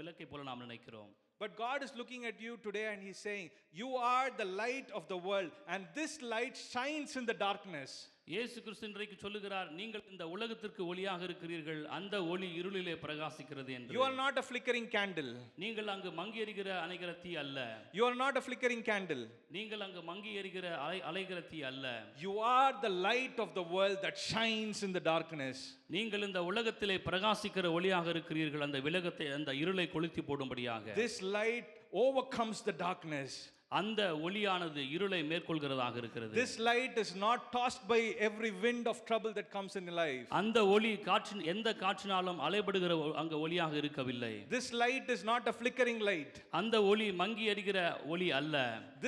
விளக்கை போல நாம் நினைக்கிறோம். But God is looking at you today and He's saying, you are the light of the world, and this light shines in the darkness. இயேசு கிறிஸ்து இன்றைக்கு சொல்லுகிறார், நீங்கள் இந்த உலகத்திற்கு ஒளியாக இருக்கிறீர்கள், அந்த ஒளி இருளிலே பிரகாசிக்கிறது என்று. You are not a flickering candle. நீங்கள் அங்கு மங்கி எரிகிற அணைகிற தீ அல்ல. You are not a flickering candle. நீங்கள் அங்கு மங்கி எரிகிற அலைகிற தீ அல்ல. You are the light of the world that shines in the darkness. நீங்கள் இந்த உலகத்திலே பிரகாசிக்கிற ஒளியாக இருக்கிறீர்கள், அந்த விலகத்தை அந்த இருளை கொளுத்தி போடும்படியாக. This light overcomes the darkness. அந்த ஒளியானது இருளை மேற்கொள்கிறதாக இருக்கிறது. This light is not tossed by every wind of trouble that comes in life. அந்த ஒளி காற்றின் எந்த காற்றினாலும் அலைபடுகிற அங்க ஒளியாக இருக்கவில்லை. This light is not a flickering light. அந்த ஒளி மங்கி எரிகிற ஒளி அல்ல.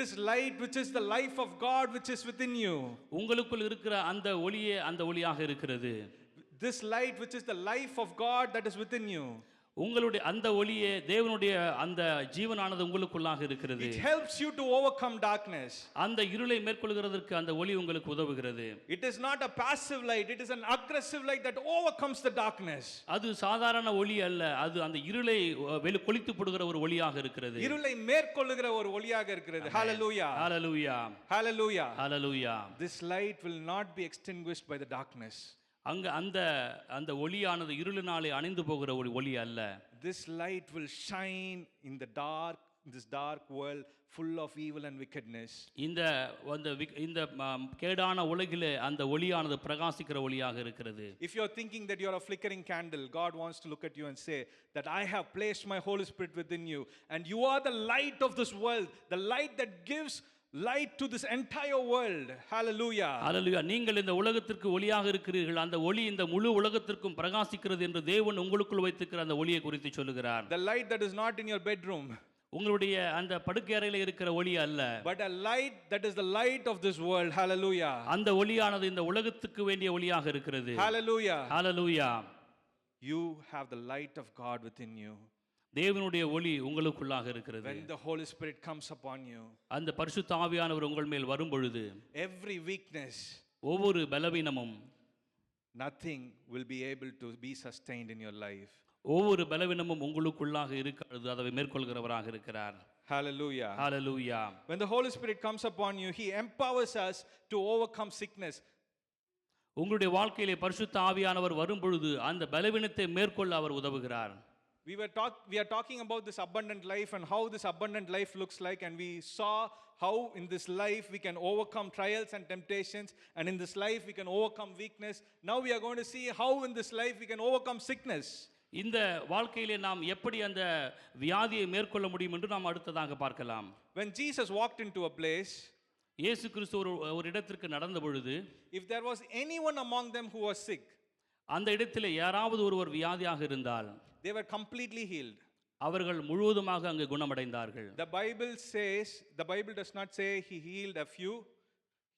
This light which is the life of God which is within you. உங்களுக்குள் இருக்கிற அந்த ஒளியே அந்த ஒளியாக இருக்கிறது. This light which is the life of God that is within you. உங்களுடைய அந்த ஒளியே தேவனுடைய அந்த ஜீவனானது உங்களுக்குள்ளாக இருக்கிறது. It helps you to overcome darkness. அந்த இருளை மேற்கொள்கிறதற்கு அந்த ஒளி உங்களுக்கு உதவுகிறது. It is not a passive light, it is an aggressive light that overcomes the darkness. அது சாதாரண ஒளி அல்ல, அது அந்த இருளை கொளுத்தி போடுகிற ஒரு ஒளியாக இருக்கிறது. இருளை மேற்கொள்ளுகிற ஒரு ஒளியாக இருக்கிறது. Hallelujah. Hallelujah. Hallelujah. Hallelujah. This light will not be extinguished by the darkness. அங்க அந்த ஒளியானது இருளினாலே அணைந்து போகிற ஒரு ஒளி அல்ல. This light will shine in the dark, in this dark world full of evil and wickedness. இந்த கேடான உலகிலே அந்த ஒளியானது பிரகாசிக்கிற ஒளியாக இருக்கிறது. If you are thinking that you are a flickering candle, God wants to look at you and say that I have placed my Holy Spirit within you, and you are the light of this world, the light that gives light to this entire world. Hallelujah. Hallelujah. நீங்கள் இந்த உலகத்திற்கு ஒளியாக இருக்கிறீர்கள், அந்த ஒளி இந்த முழு உலகத்திற்கும் பிரகாசிக்கிறது என்று தேவன் உங்களுக்குள் வைத்திருக்கிற அந்த ஒளியை குறித்து சொல்லுகிறார். The light that is not in your bedroom. உங்களுடைய அந்த படுக்கை அறையில இருக்கிற ஒளி அல்ல, but a light that is the light of this world. Hallelujah. அந்த ஒளியானது இந்த உலகத்துக்கு வேண்டிய ஒளியாக இருக்கிறது. Hallelujah. Hallelujah. You have the light of God within you. தேவனுடைய ஒளி உங்களுக்குள்ளாக இருக்கிறது. When the Holy Spirit comes upon you, அந்த பரிசுத்த ஆவியானவர் உங்கள் மேல் வரும் பொழுது every weakness, ஒவ்வொரு பலவீனமும், nothing will be able to be sustained in your life. ஒவ்வொரு பலவீனமும் உங்களுக்குள்ளாக இருக்கிறது, அதை மேற்கொள்கிறவராக இருக்கிறார். Hallelujah. Hallelujah. When the Holy Spirit comes upon you, He empowers us to overcome sickness. உங்களுடைய வாழ்க்கையிலே பரிசுத்த ஆவியானவர் வரும் பொழுது அந்த பலவீனத்தை மேற்கொள்ள அவர் உதவுகிறார். We are talking about this abundant life and how this abundant life looks like, and we saw how in this life we can overcome trials and temptations, and in this life we can overcome weakness. Now we are going to see how in this life we can overcome sickness. இந்த வாழ்க்கையிலே நாம் எப்படி அந்த வியாதியை மேற்கொள்ள முடியும் என்று நாம் அடுத்ததாக பார்க்கலாம். When Jesus walked into a place, இயேசு கிறிஸ்து ஒரு இடத்திற்கு நடந்த பொழுது, if there was anyone among them who was sick, அந்த இடத்திலே யாராவது ஒருவர் வியாதியாக இருந்தால் they were completely healed. அவர்கள் முழுவதுமாக அங்கு குணமடைந்தார்கள். The Bible does not say he healed a few,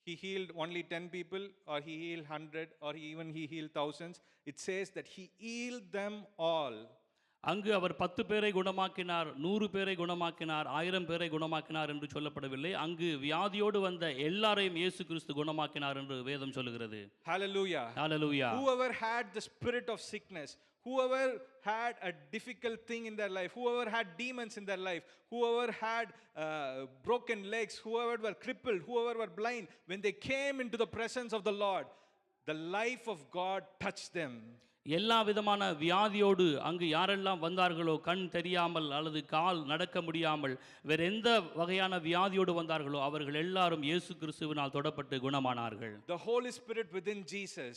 he healed only 10 people, or he healed 100, or even he healed thousands. It says that he healed them all. அங்கு அவர் 10 பேரை குணமாக்கினார், 100 பேரை குணமாக்கினார், 1000 பேரை குணமாக்கினார் என்று சொல்லப்படவில்லை. அங்கு வியாதியோடு வந்த எல்லாரையும் இயேசு கிறிஸ்து குணமாக்கினார் என்று வேதம் சொல்கிறது. Hallelujah. Hallelujah. Whoever had the spirit of sickness, whoever had a difficult thing in their life, whoever had demons in their life, whoever had broken legs, whoever were crippled, whoever were blind, when they came into the presence of the Lord, the life of God touched them. எல்லா விதமான வியாதியோடு அங்கு யாரெல்லாம் வந்தார்களோ, கண் தெரியாமல் அல்லது கால் நடக்க முடியாமல் வேற எந்த வகையான வியாதியோடு வந்தார்களோ அவர்கள் எல்லாரும் இயேசு கிறிஸ்துவினால் தொடப்பட்டு குணமானார்கள். The Holy Spirit within Jesus,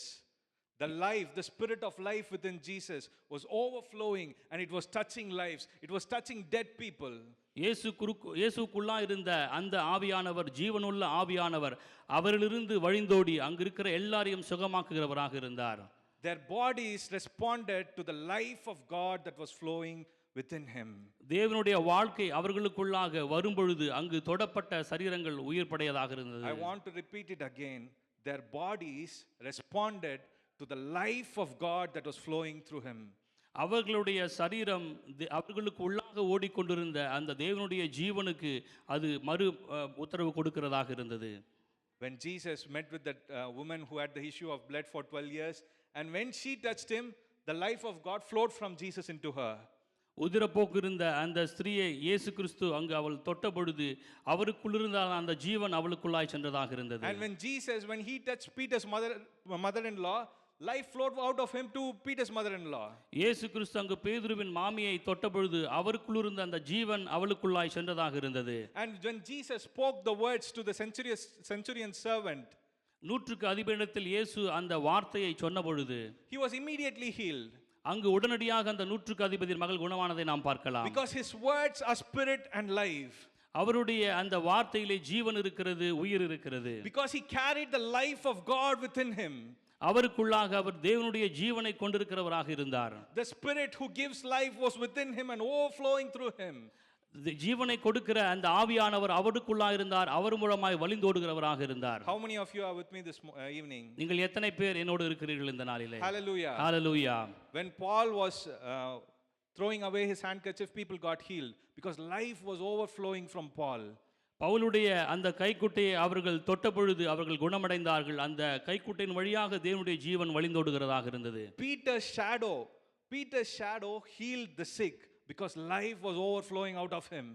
the spirit of life within Jesus was overflowing, and it was touching lives. It was touching dead people. இயேசுக்குள்ளா இருந்த அந்த ஆவியானவர், ஜீவனுள்ள ஆவியானவர் அவரிலிருந்து வழிந்தோடி அங்கு இருக்கிற எல்லாரையும் சுகமாக்குகிறவராக இருந்தார். Their bodies responded to the life of God that was flowing within him. தேவனுடைய வாழ்க்கை அவர்களுக்குள்ளாக வரும் பொழுது அங்கு தொடப்பட்ட சரீரங்கள் உயிர்ப்படையதாக இருந்தது. I want to repeat it again. Their bodies responded to the life of God that was flowing through him. அவர்களுடைய சரீரம் அவர்களுக்கு உள்ளாக ஓடிக்கொண்டிருந்த அந்த தேவனுடைய ஜீவனுக்கு அது மறு உத்தரவு கொடுக்கிறதாக இருந்தது. When Jesus met with that woman who had the issue of blood for 12 years, and when she touched him, the life of God flowed from Jesus into her. உதிரப்போக்கு இருந்த அந்த ஸ்திரியை இயேசு கிறிஸ்து அங்கு அவள் தொட்ட பொழுது அவருக்குள்ளிருந்த அந்த ஜீவன் அவளுக்குள்ளாய் சென்றதாக இருந்தது. And when he touched Peter's mother-in-law, life flowed out of him to Peter's mother-in-law. இயேசு கிறிஸ்து அங்கு பேதுருவின் மாமியை தொட்ட பொழுது அவருக்குள்ளிருந்த அந்த ஜீவன் அவளுக்குள்ளாய் சென்றதாக இருந்தது. And when Jesus spoke the words to the centurion servant, நூற்றுக்கு அதிபரிடத்தில் இயேசு அந்த வார்த்தையை சொன்ன பொழுது he was immediately healed. அங்கு உடனடியாக அந்த நூற்றுக்கு அதிபதியின் மகள் குணமானதை நாம் பார்க்கலாம். Because his words are spirit and life. அவருடைய அந்த வார்த்தையிலே ஜீவன் இருக்கிறது, உயிர் இருக்கிறது. Because he carried the life of God within him. அவருக்குள்ளாக அவர் தேவனுடைய ஜீவனை கொண்டிருக்கிறவராக இருந்தார். The spirit who gives life was within him and overflowing through him. ஜீவனை கொடுக்கிற அந்த ஆவியானவர் அவருக்குள்ளாக இருந்தார், அவர் மூலமாய் வழிந்தோடுகிறவராக இருந்தார். How many of you are with me this evening? நீங்கள் எத்தனை பேர் என்னோடு இருக்கிறீர்கள் இந்த நாளிலே? Hallelujah. Hallelujah. When Paul was throwing away his handkerchief, people got healed because life was overflowing from Paul. பவுலுடைய அந்த கைக்குட்டையை அவர்கள் தொட்ட பொழுது அவர்கள் குணமடைந்தார்கள். அந்த கைக்குட்டையின் வழியாக தேவனுடைய ஜீவன் வழிந்தோடுகிறதாக இருந்தது. Peter's shadow healed the sick because life was overflowing out of him.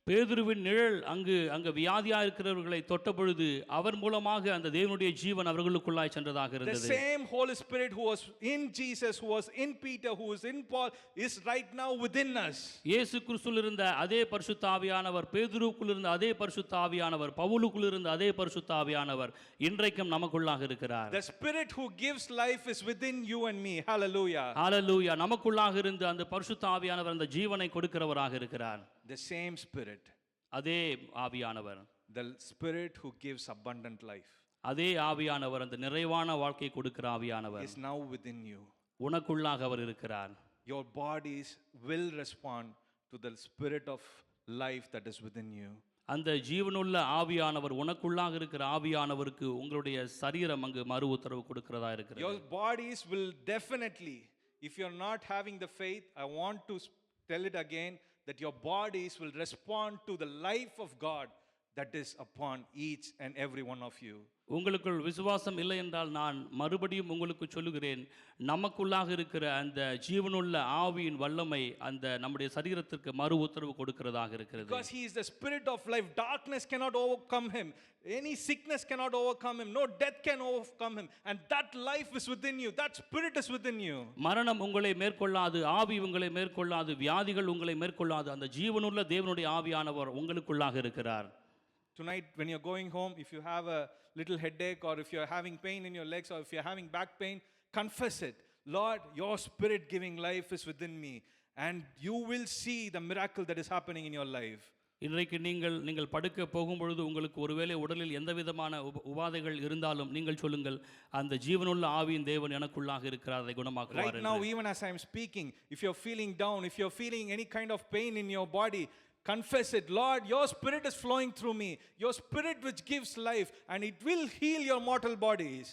பேதுருவின் நிழல் அங்கு வியாதியா இருக்கிறவர்களை தொட்ட பொழுது அவர் மூலமாக அந்த தேவனுடைய ஜீவன் அவர்களுக்குள்ளாய் சென்றதாக இருந்தது. The same Holy Spirit who was in Jesus, who was in Peter, who is in Paul, is right now within us. இயேசு கிறிஸ்துவில் இருந்த அதே பரிசுத்த ஆவியானவர், பேதுருவுக்குள் இருந்த அதே பரிசுத்த ஆவியானவர், பவுலுக்குள் இருந்த அதே பரிசுத்த ஆவியானவர் இன்றைக்கும் நமக்குள்ளாக இருக்கிறார். The Spirit who gives life is within you and me. Hallelujah. Hallelujah. நமக்குள்ளாக இருந்த அந்த பரிசுத்த ஆவியானவர் அந்த ஜீவனை கொடுக்கிறவராக இருக்கிறார். The same Spirit, அதே ஆவியானவர், the Spirit who gives abundant life, அதே ஆவியானவர், அந்த நிறைவான வாழ்க்கை கொடுக்கிற ஆவியானவர் is now within you. உனக்குள்ளாக அவர் இருக்கிறார். Your bodies will respond to the spirit of life that is within you. அந்த ஜீவனுள்ள ஆவியானவர், உனக்குள்ளாக இருக்கிற ஆவியானவருக்கு உங்களுடைய சரீரம் அங்கு மறு உத்தரவு கொடுக்கிறதா இருக்கிறது. Your bodies will definitely, if you're not having the faith, I want to tell it again, that your bodies will respond to the life of God that is upon each and every one of you. உங்களுக்குள் விசுவாசம் இல்லை என்றால் நான் மறுபடியும் உங்களுக்கு சொல்லுகிறேன், நமக்குள்ளாக இருக்கிற அந்த ஜீவனுள்ள ஆவியின் வல்லமை அந்த நம்முடைய சரீரத்திற்கு மறு உத்தரவு கொடுக்கிறதாக இருக்கிறது. Because he is the spirit of life, darkness cannot overcome him, any sickness cannot overcome him, no death can overcome him, and that life is within you, that spirit is within you. மரணம் உங்களை மேற்கொள்ளாது, ஆவி உங்களை மேற்கொள்ளாது, வியாதிகள் உங்களை மேற்கொள்ளாது. அந்த ஜீவனுள்ள தேவனுடைய ஆவியானவர் உங்களுக்குள்ளாக இருக்கிறார். Tonight when you're going home, if you have a little headache, or if you're having pain in your legs, or if you're having back pain, confess it. Lord, your spirit giving life is within me, and you will see the miracle that is happening in your life. இன்றைக்கு நீங்கள் படுக்க போகும்பொழுது உங்களுக்கு ஒருவேளை உடலில் எந்த விதமான உபாதைகள் இருந்தாலும் நீங்கள் சொல்லுங்கள், அந்த ஜீவனுள்ள ஆவியின் தேவன் எனக்குள்ளாக இருக்கிறார், அதை குணமாக்குவார். Right now, even as I'm speaking, if you're feeling down, if you're feeling any kind of pain in your body, confess it. Lord, your spirit is flowing through me, your spirit which gives life, and it will heal your mortal bodies.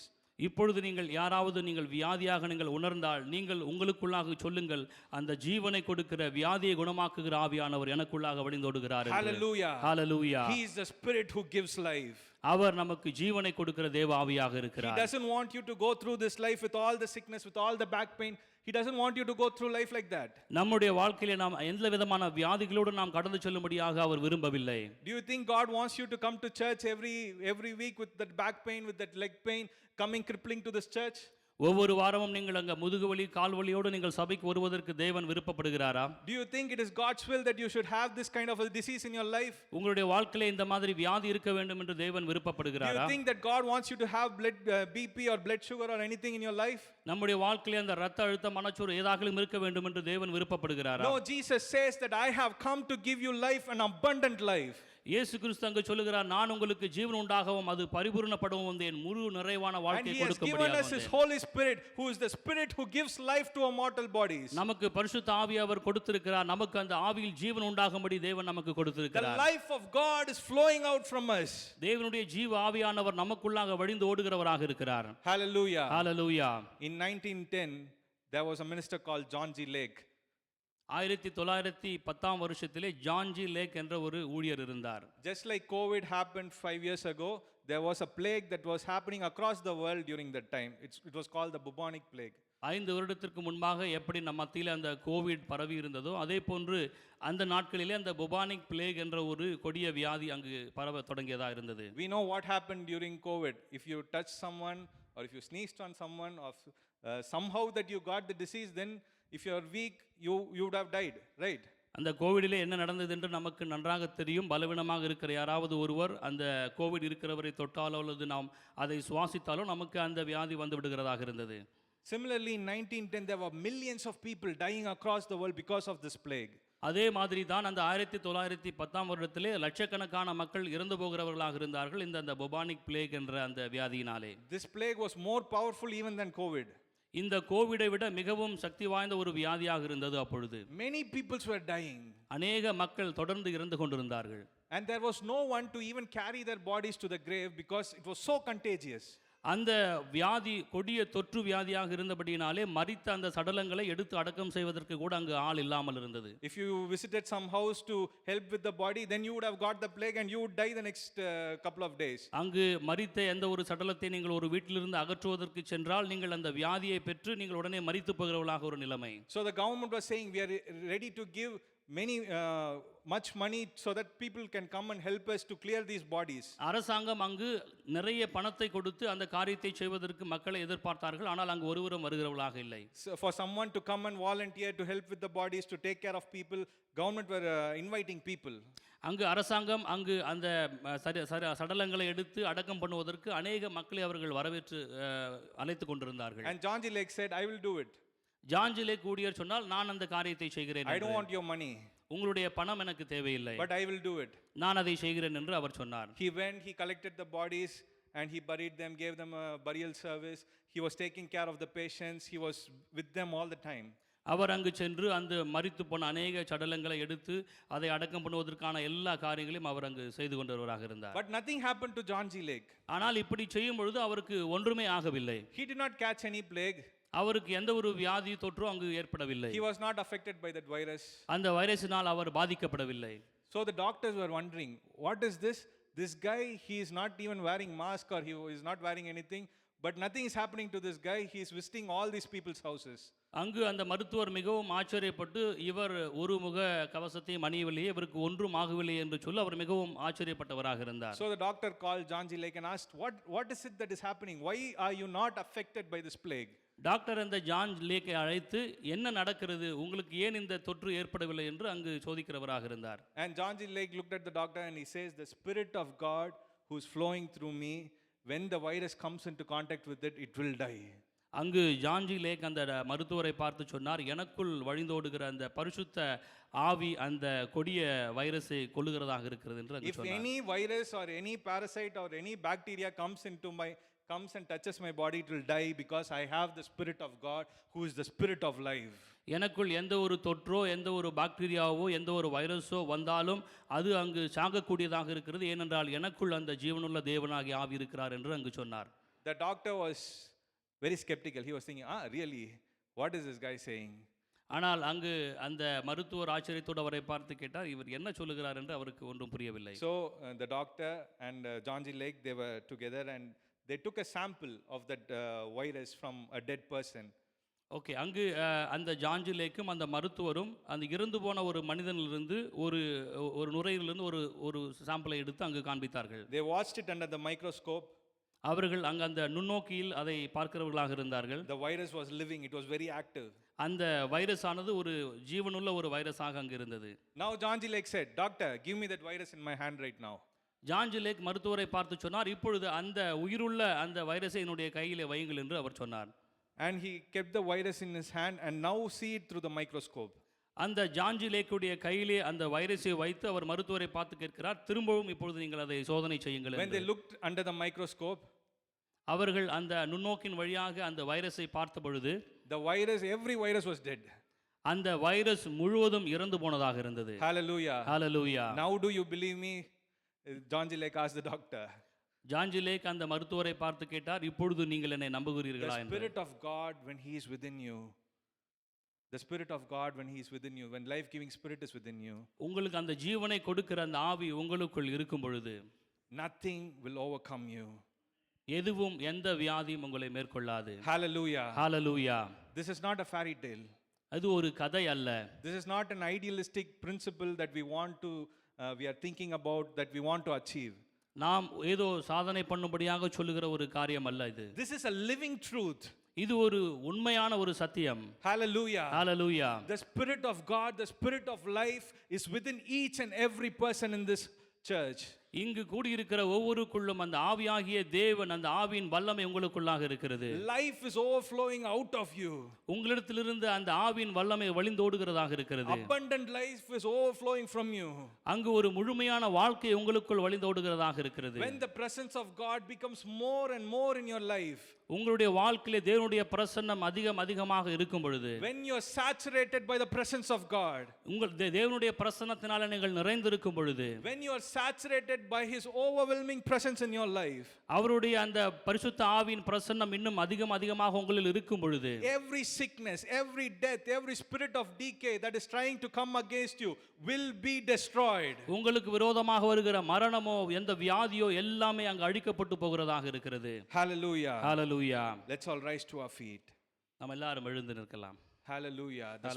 இப்பொழுது யாராவது வியாதியாக உணர்ந்தால் நீங்கள் உங்களுக்குள்ளாக சொல்லுங்கள், அந்த ஜீவனை கொடுக்கிற வியாதியை குணமாக்குகிற ஆவியானவர் எனக்குள்ளாக வழிந்தோடுகிறார். Hallelujah. Hallelujah. He is the spirit who gives life. அவர் நமக்கு ஜீவனை கொடுக்கிற தேவ ஆவியாக He இருக்கிறார். doesn't want you to go through this life with all the sickness, with all the back pain. He doesn't want you to go through life like that. நம்முடைய வாழ்க்கையிலே நாம் எந்த விதமான வியாதிகளோடு நாம் கடந்து செல்லும்படியாக அவர் விரும்பவில்லை. Do you think God wants you to come to church every week with that back pain, with that leg pain, coming crippling to this church? ஒவ்வொரு வாரமும் நீங்கள் அங்க முதுகுவலி கால்வலியோடு நீங்கள் சபைக்கு வருவதற்கு தேவன் விருப்பப்படுகிறாரா? Do you think it is God's will that you should have this kind of a disease in your life? உங்களுடைய வாழ்க்கையிலே இந்த மாதிரி வியாதி இருக்க வேண்டும் என்று தேவன் Do விருப்பப்படுகிறாரா? you think that God wants you to have BP or blood sugar or anything in your life? நம்முடைய வாழ்க்கையிலே அந்த இரத்த அழுத்தம் மனச்சோர்வு ஏதாகிலும் இருக்க வேண்டும் என்று தேவன் விருப்பப்படுகிறாரா? No, Jesus says that I have come to give you life, an abundant life. இயேசு கிறிஸ்து அங்கு சொல்லுகிறார், நான் உங்களுக்கு ஜீவன் உண்டாகவும் அது பரிபூரணப்படவும் வந்தேன், முழு நிறைவான And வாழ்க்கையை he has given கொடுக்கும்படியாக us his வந்தேன். Holy Spirit, who is the spirit who gives life to our mortal bodies. நமக்கு பரிசுத்த ஆவியை அவர் கொடுத்திருக்கிறார். நமக்கு அந்த ஆவியில் ஜீவன் உண்டாகும்படி தேவன் நமக்கு The கொடுத்திருக்கிறார். life of God is flowing out from us. தேவனுடைய ஜீவ ஆவியானவர் நமக்குள்ளாக வழிந்து ஓடுகிறவராக இருக்கிறார். Hallelujah. Hallelujah. In 1910, there was a minister called John G. Lake. 1910 வருஷத்திலே ஜான் ஜி லேக் என்ற ஒரு ஊழியர் இருந்தார். Just like COVID happened 5 years ago, there was a plague that was happening across the world during that time. It was called the bubonic plague. 5 வருடத்திற்கு முன்பாக எப்படி நம்ம மத்தியில் அந்த கோவிட் பரவி இருந்ததோ அதே போன்று அந்த நாட்களிலே அந்த புபானிக் பிளேக் என்ற ஒரு கொடிய வியாதி அங்கு பரவ தொடங்கியதா இருந்தது. We know what happened during COVID. If you touch someone or if you sneezed on someone or somehow that you got the disease, then if you are weak, you would have died, right? அந்த கோவிடிலே என்ன நடந்தது என்று நமக்கு நன்றாக தெரியும். பலவீனமாக இருக்கிற யாராவது ஒருவர் அந்த கோவிட் இருக்கிறவரை தொட்டாலோ அல்லது நாம் அதை சுவாசித்தாலோ நமக்கு அந்த வியாதி வந்து விடுகிறதாக இருந்தது. Similarly, in 1910, there were millions of people dying across the world because of this plague. அதே மாதிரி தான் அந்த 1910 வருடத்திலே லட்சக்கணக்கான மக்கள் இறந்து போகிறவர்களாக இருந்தார்கள் இந்த புபானிக் பிளேக் என்ற அந்த வியாதியினாலே. This plague was more powerful even than COVID. இந்த கோவிடை விட மிகவும் சக்தி வாய்ந்த ஒரு வியாதியாக இருந்தது அப்பொழுது. Many people were dying. அநேக மக்கள் தொடர்ந்து இறந்து கொண்டிருந்தார்கள். And there was no one to even carry their bodies to the grave because it was so contagious. அந்த வியாதி கொடிய தொற்று வியாதியாக இருந்தபடியினாலே மரித்த அந்த சடலங்களை எடுத்து அடக்கம் செய்வதற்கு கூட அங்கு ஆள் இல்லாமல் இருந்தது. If you visited some house to help with the body, then you would have got the plague and you would die the next couple of days. அங்கு மரித்த எந்த ஒரு சடலத்தை நீங்கள் ஒரு வீட்டிலிருந்து அகற்றுவதற்கு சென்றால் நீங்கள் அந்த வியாதியை பெற்று நீங்கள் உடனே மரித்து போகிறவர்களாக ஒரு நிலைமை. So the government was saying we are ready to give much money so that people can come and help us to clear these bodies. அரசாங்கம் அங்கு நிறைய பணத்தை கொடுத்து அந்த காரியத்தை செய்வதற்கு மக்களை எதிர்பார்த்தார்கள். ஆனால் அங்கு ஒருவரும் வருகிறவர்களாக இல்லை. So for someone to come and volunteer to help with the bodies, to take care of people, government were inviting people. அங்கு அரசாங்கம் அங்கு அந்த சடலங்களை எடுத்து அடக்கம் பண்ணுவதற்கு அநேக மக்களை அவர்கள் வரவேற்று அழைத்து கொண்டிருந்தார்கள். And John G. Lake said, I will do it. John G Lake ஊழியர் சொன்னால் நான் அந்த காரியத்தை செய்கிறேன். I don't want your money. உங்களுடைய பணம் எனக்கு தேவையில்லை. But I will do it. நான் அதை செய்கிறேன் என்று அவர் சொன்னார். He went, he collected the bodies and he buried them, gave them a burial service. He was taking care of the patients. He was with them all the time. அவர் அங்கு சென்று அந்த மரித்து போன அநேக சடலங்களை எடுத்து அதை அடக்கம் பண்ணுவதற்கான எல்லா காரியங்களையும் அவர் அங்கு செய்து கொண்டவராக இருந்தார். But nothing happened to John G. Lake. ஆனால் இப்படி செய்யும் பொழுது அவருக்கு ஒன்றுமே ஆகவில்லை. He did not catch any plague. அவருக்கு எந்த ஒரு வியாதி தொற்றும் அங்கு ஏற்படவில்லை. He was not affected by that virus. அந்த வைரஸினால் அவர் பாதிக்கப்படவில்லை. So the doctors were wondering, what is this? This guy, he is not even wearing mask or he is not wearing anything, but nothing is happening to this guy. He is visiting all these people's houses. அங்கு அந்த மருத்துவர் மிகவும் ஆச்சரியப்பட்டு இவர் ஒரு முக கவசத்தையும் அணியவில்லையே, இவருக்கு ஒன்றும் ஆகவில்லை என்று சொல்ல அவர் மிகவும் ஆச்சரியப்பட்டவராக இருந்தார். So the doctor called John G. Lake and asked, what is it that is happening? Why are you not affected by this plague? Doctor அந்த ஜான் லேக்கை அழைத்து என்ன நடக்கிறது, உங்களுக்கு ஏன் இந்த தொற்று ஏற்படவில்லை என்று அங்கு சோதிக்கிறவராக இருந்தார். And John G. Lake looked at the doctor and he says, the Spirit of God who is flowing through me, when the virus comes into contact with it, it will die. அங்கு ஜான்ஜி லேக் அந்த மருத்துவரை பார்த்து சொன்னார், எனக்குள் வழிந்தோடுகிற அந்த பரிசுத்த ஆவி அந்த கொடிய வைரஸை கொல்லுகிறதாக இருக்கிறது என்று அங்கு If சொன்னார். any virus or any parasite or any bacteria comes and touches my body, it will die because I have the Spirit of God who is the Spirit of life. எனக்குள் எந்த ஒரு தொற்றோ எந்த ஒரு பாக்டீரியாவோ எந்த ஒரு வைரஸோ வந்தாலும் அது அங்கு சாகக்கூடியதாக இருக்கிறது, ஏனென்றால் எனக்குள் அந்த ஜீவனுள்ள தேவனாகிய ஆவி இருக்கிறார் என்று அங்கு சொன்னார். The doctor was very skeptical. He was thinking, really, what is this guy saying? ஆனால் அங்கு அந்த மருத்துவர் ஆச்சரியத்தோடு அவரை பார்த்து கேட்டார், இவர் என்ன சொல்லுகிறார் என்று அவருக்கு ஒன்றும் புரியவில்லை. So the doctor and John G. Lake, they were together and they took a sample of that virus from a dead person. Okay, அங்கு அந்த ஜான்ஜி லேக்கும் அந்த மருத்துவரும் அந்த இறந்து போன ஒரு மனிதனிலிருந்து ஒரு நுரையிலிருந்து ஒரு சாம்பிளை எடுத்து அங்கு காண்பித்தார்கள். They watched it under the microscope. அவர்கள் அங்கு அந்த நுண்ணோக்கியில் அதை பார்க்கிறவர்களாக இருந்தார்கள். The virus was living, it was very active. அந்த வைரஸ் ஆனது ஒரு ஜீவனுள்ள ஒரு வைரஸாக அங்கு இருந்தது. Now John G. Lake said, doctor, give me that virus in my hand right now. ஜான்ஜி lakh மருத்துவரை பார்த்து சொன்னார், இப்பொழுது அந்த உயிருள்ள அந்த வைரஸை என்னுடைய கையிலே வையுங்கள் என்று அவர் சொன்னார். And he kept the virus in his hand and now see it through the microscope. அந்த ஜான்ஜி லேக்குடைய கையிலே அந்த வைரஸை வைத்து அவர் மருத்துவரை பார்த்து கேட்கிறார், திரும்பவும் இப்பொழுது நீங்கள் அதை சோதனை செய்யுங்கள். When they looked under the microscope, அவர்கள் அந்த நுண்ணோக்கின் வழியாக அந்த வைரஸை பார்த்த பொழுது every virus was dead. அந்த வைரஸ் முழுவதும் இறந்து போனதாக இருந்தது. Hallelujah. Hallelujah. Now do you believe me? John G. Lake asked the doctor. ஜான்ஜி lakh அந்த மருத்துவரை பார்த்து கேட்டார், இப்பொழுது நீங்கள் என்னை நம்புகிறீர்களா The என்று. Spirit of God when he is within you, the Spirit of God when he is within you, when life-giving Spirit is within you, உங்களுக்கு அந்த ஜீவனை கொடுக்கிற அந்த ஆவி உங்களுக்குள் இருக்கும் பொழுது nothing will overcome you. எதுவும் எந்த வியாதியும் உங்களை மேற்கொள்ளாது. Hallelujah. Hallelujah. This is not a fairy tale. அது ஒரு கதை அல்ல. This is not an idealistic principle that we are thinking about, that we want to achieve. நாம் ஏதோ சாதனை பண்ணும்படியாக சொல்லுகிற ஒரு காரியம் அல்ல இது. This is a living truth. இது ஒரு உண்மையான ஒரு சத்தியம். Hallelujah. Hallelujah. The Spirit of God, the Spirit of life is within each and every person in this church. இங்கு கூடியிருக்கிற ஒவ்வொருக்குள்ளும் அந்த ஆவியாகிய தேவன், அந்த ஆவியின் வல்லமை உங்களுக்குள்ளாக இருக்கிறது. Life is overflowing out of you. உங்களிடத்திலிருந்து அந்த ஆவியின் வல்லமை வழிந்தோடுகிறதாக இருக்கிறது. Abundant life is overflowing from you. அங்கு ஒரு முழுமையான வாழ்க்கை உங்களுக்குள் வழிந்தோடுகிறதாக இருக்கிறது. When the presence of God becomes more and more in your life, உங்களுடைய வாழ்க்கையிலே தேவனுடைய பிரசன்னம் அதிகமாக இருக்கும் பொழுது, when you are saturated by the presence of God, உங்கள் தேவனுடைய பிரசன்னத்தினால நீங்கள் நிறைந்திருக்கும் பொழுது, when you are saturated by his overwhelming presence in your life, அவருடைய அந்த பரிசுத்த ஆவியின் பிரசன்னம் இன்னும் அதிகமாக உங்களில் இருக்கும் பொழுது, every sickness, every death, every spirit of decay that is trying to come against you will be destroyed. உங்களுக்கு விரோதமாக வருகிற மரணமோ எந்த வியாதியோ எல்லாமே அங்கு அழிக்கப்பட்டு போகிறதாக இருக்கிறது. Hallelujah. Hallelujah. Let's all rise to our feet. நாம் எல்லாரும் எழுந்து நிற்கலாம். Hallelujah. The